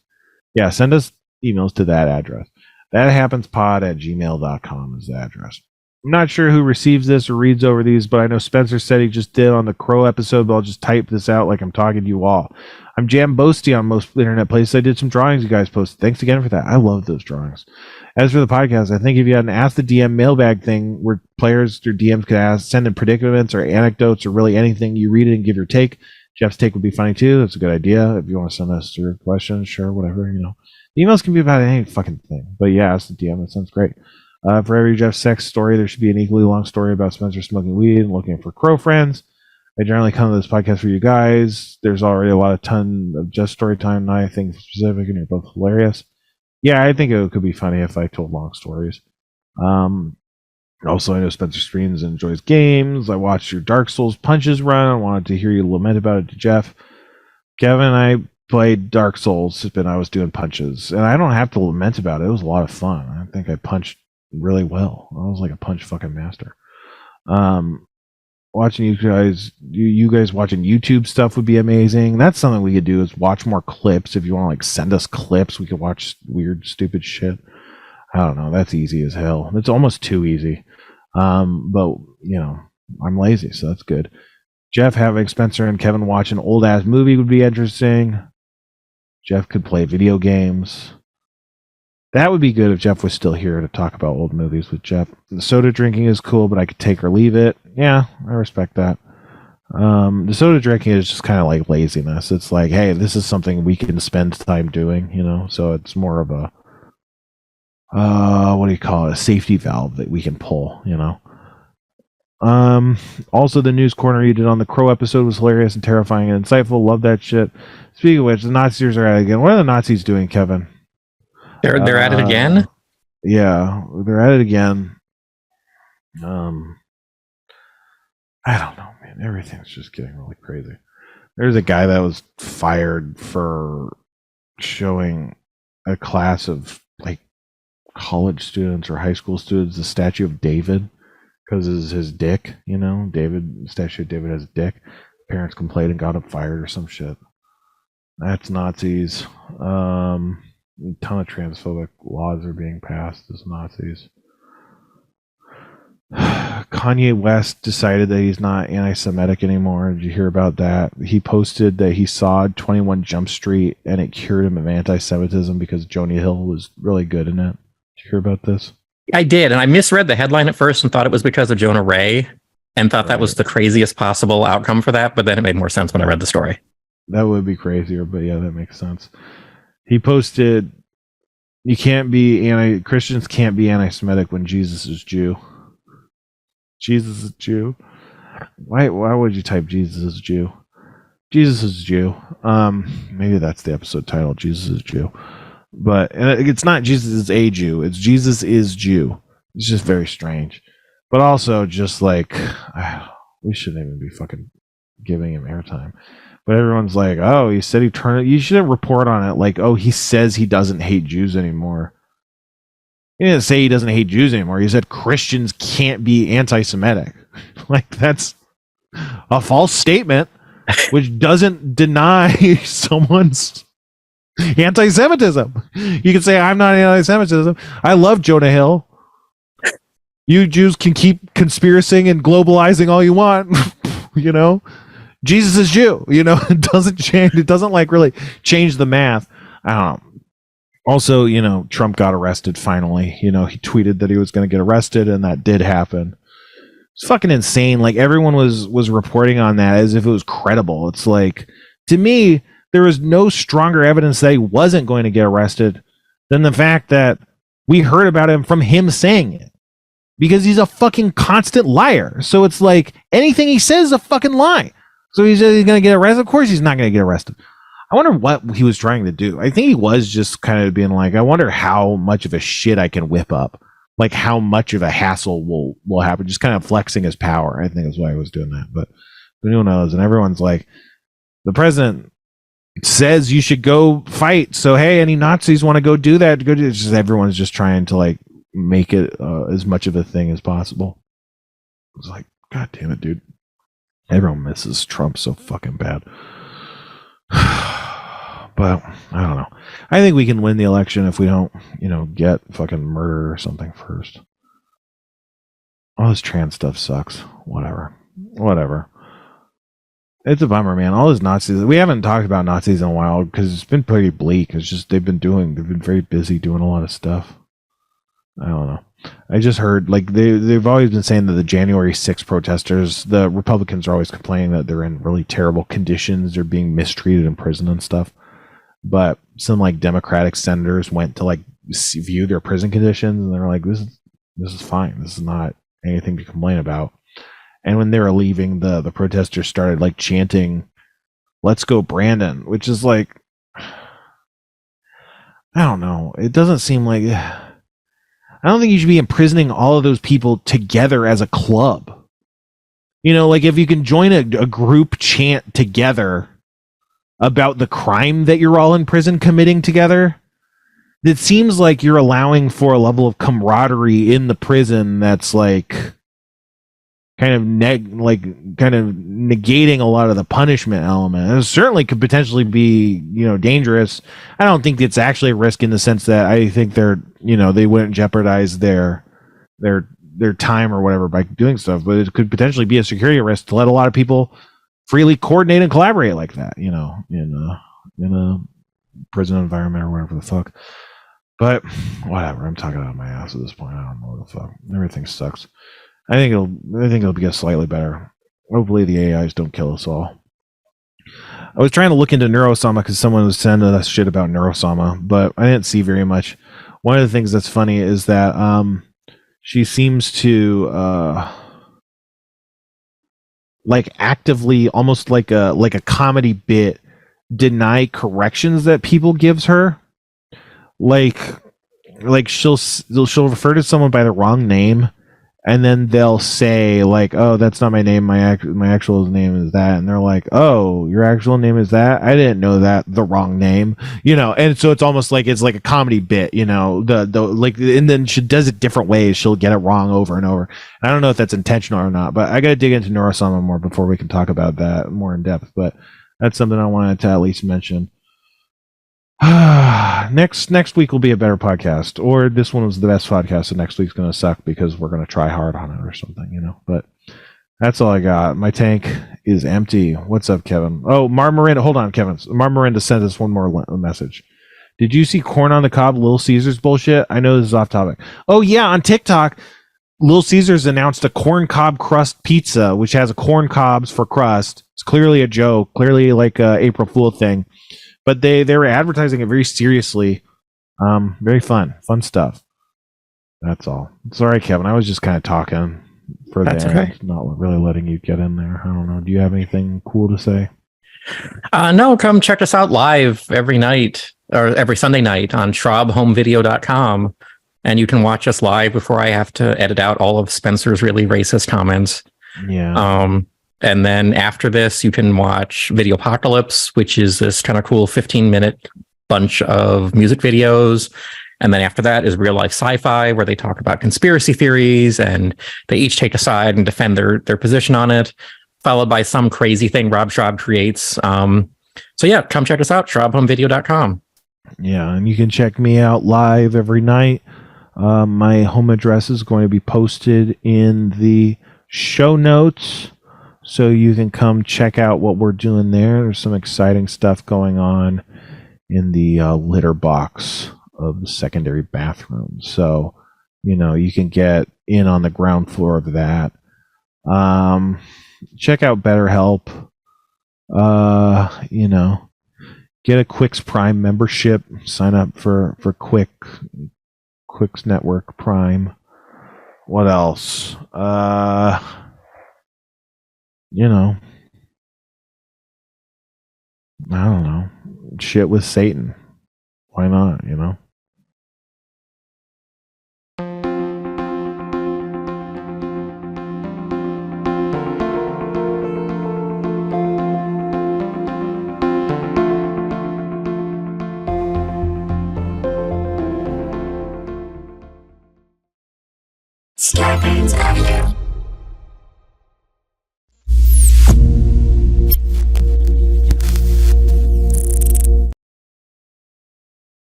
Yeah, send us emails to that address. Thathappenspod@gmail.com is the address. I'm not sure who receives this or reads over these, but I know Spencer said he just did on the Crow episode, but I'll just type this out like I'm talking to you all. I'm Jambosty on most internet places. I did some drawings you guys posted. Thanks again for that. I love those drawings. As for the podcast, I think if you had an Ask the DM mailbag thing where players or DMs could send in predicaments or anecdotes or really anything, you read it and give your take. Jeff's take would be funny too. That's a good idea. If you want to send us your questions, sure, whatever, The emails can be about any fucking thing. But yeah, Ask the DM. That sounds great. For every Jeff sex story, there should be an equally long story about Spencer smoking weed and looking for crow friends. I generally come to this podcast for you guys. There's already a ton of just story time, not anything specific, and you're both hilarious. Yeah, I think it could be funny if I told long stories. Also, I know Spencer streams and enjoys games. I watched your Dark Souls punches run. I wanted to hear you lament about it to Jeff. Kevin, I played Dark Souls, but I was doing punches, and I don't have to lament about it. It was a lot of fun. I think I punched really well. I was like a punch fucking master. Watching you guys watching YouTube stuff would be amazing. That's something we could do, is watch more clips. If you want to like send us clips, we could watch weird stupid shit. I don't know. That's easy as hell. It's almost too easy. But I'm lazy, so that's good. Jeff, having Spencer and Kevin watch an old ass movie would be interesting. Jeff could play video games. That would be good if Jeff was still here to talk about old movies with Jeff. The soda drinking is cool, but I could take or leave it. Yeah, I respect that. The soda drinking is just kind of like laziness. It's like, hey, this is something we can spend time doing, so it's more of a, what do you call it? A safety valve that we can pull, Also, the news corner you did on the Crow episode was hilarious and terrifying and insightful. Love that shit. Speaking of which, the Nazis are at it again. What are the Nazis doing, Kevin? They're at it again? Yeah, they're at it again. I don't know, man. Everything's just getting really crazy. There's a guy that was fired for showing a class of like college students or high school students the statue of David because it's his dick, the statue of David has a dick. Parents complained and got him fired or some shit. That's Nazis. A ton of transphobic laws are being passed as Nazis. Kanye West decided that he's not anti-Semitic anymore. Did you hear about that? He posted that he saw 21 Jump Street and it cured him of anti-Semitism because Jonah Hill was really good in it. Did you hear about this? I did, and I misread the headline at first and thought it was because of Jonah Ray and thought that was the craziest possible outcome for that, but then it made more sense when I read the story. That would be crazier, but yeah, that makes sense. He posted, Christians can't be anti-Semitic when Jesus is Jew. Jesus is Jew. Why would you type Jesus is Jew? Jesus is Jew. Maybe that's the episode title, Jesus is Jew. But it's not Jesus is a Jew, it's Jesus is Jew. It's just very strange. But also just like, we shouldn't even be fucking giving him airtime. But everyone's like, oh, he said he turned it. You shouldn't report on it like, oh, he says he doesn't hate Jews anymore. He didn't say he doesn't hate Jews anymore. He said Christians can't be anti-Semitic. Like, that's a false statement, which doesn't deny someone's anti-Semitism. You can say, I'm not anti-Semitism. I love Jonah Hill. You Jews can keep conspiracing and globalizing all you want. You know, Jesus is Jew. You know, it doesn't change. It doesn't like really change the math. I don't know. Also, you know, Trump got arrested finally. You know, he tweeted that he was going to get arrested, and that did happen. It's fucking insane. Like, everyone was reporting on that as if it was credible. It's like, to me, there was no stronger evidence that he wasn't going to get arrested than the fact that we heard about him from him saying it. Because he's a fucking constant liar. So it's like, anything he says is a fucking lie. So he's going to get arrested? Of course he's not going to get arrested. I wonder what he was trying to do. I think he was just kind of being like, I wonder how much of a shit I can whip up. Like, how much of a hassle will happen. Just kind of flexing his power. I think is why he was doing that. But who knows? And everyone's like, the president says you should go fight. So, hey, any Nazis want to go do that? Go do it. It's just, everyone's just trying to, like, make it as much of a thing as possible. It's like, God damn it, dude. Everyone misses Trump so fucking bad. But I don't know. I think we can win the election if we don't, you know, get fucking murder or something first. All this trans stuff sucks. Whatever. It's a bummer, man. All those Nazis. We haven't talked about Nazis in a while because it's been pretty bleak. It's just they've been very busy doing a lot of stuff. I don't know. I just heard, like, they've always been saying that the January 6th protesters, the Republicans are always complaining that they're in really terrible conditions. They're being mistreated in prison and stuff. But some, like, Democratic senators went to, like, view their prison conditions, and they're like, this is fine. This is not anything to complain about. And when they were leaving, the protesters started, like, chanting, "Let's go, Brandon," which is like, I don't know. It doesn't seem like, I don't think you should be imprisoning all of those people together as a club. You know, like, if you can join a group chant together about the crime that you're all in prison committing together, it seems like you're allowing for a level of camaraderie in the prison that's like kind of negating a lot of the punishment element. And it certainly could potentially be, you know, dangerous. I don't think it's actually a risk in the sense that I think they're, you know, they wouldn't jeopardize their time or whatever by doing stuff, but it could potentially be a security risk to let a lot of people freely coordinate and collaborate like that, you know, in a prison environment or whatever the fuck. But whatever, I'm talking out of my ass at this point. I don't know what the fuck. Everything sucks. I think it'll get slightly better. Hopefully the AIs don't kill us all. I was trying to look into Neurosama because someone was sending us shit about Neurosama, but I didn't see very much. One of the things that's funny is that she seems to like actively, almost like a comedy bit, deny corrections that people gives her. Like she'll refer to someone by the wrong name, and then they'll say, like, "Oh, that's not my name. My actual name is that." And they're like, "Oh, your actual name is that? I didn't know that. The wrong name." You know, and so it's almost like it's like a comedy bit, you know, the like, and then she does it different ways. She'll get it wrong over and over. I don't know if that's intentional or not, but I got to dig into Neurosama more before we can talk about that more in depth. But that's something I wanted to at least mention. Next week will be a better podcast, or this one was the best podcast, and next week's going to suck because we're going to try hard on it or something, you know. But that's all I got. My tank is empty. What's up, Kevin? Oh, Mar Miranda. Hold on, Kevin. Mar Miranda sent us one more message. Did you see corn on the cob Little Caesars bullshit? I know this is off topic. Oh yeah, on TikTok, Little Caesars announced a corn cob crust pizza, which has a corn cobs for crust. It's clearly a joke, clearly like a April Fool thing. But they were advertising it very seriously. Very fun stuff. That's all. Sorry, Kevin. I was just kind of talking for the end, okay. Not really letting you get in there. I don't know. Do you have anything cool to say? No, come check us out live every night or every Sunday night on SchrobHomeVideo.com, and you can watch us live before I have to edit out all of Spencer's really racist comments. Yeah. And then after this, you can watch Videopocalypse, which is this kind of cool 15-minute bunch of music videos And then after that is real life sci-fi, where they talk about conspiracy theories and they each take a side and defend their position on it, followed by some crazy thing Rob Schraub creates. So yeah, come check us out, SchraubHomeVideo.com. Yeah, and you can check me out live every night. My home address is going to be posted in the show notes, so you can come check out what we're doing there. There's some exciting stuff going on in the litter box of the secondary bathroom. So, you can get in on the ground floor of that. Check out BetterHelp. Get a Quicks Prime membership. Sign up for Quicks Network Prime. What else? I don't know. Shit with Satan. Why not,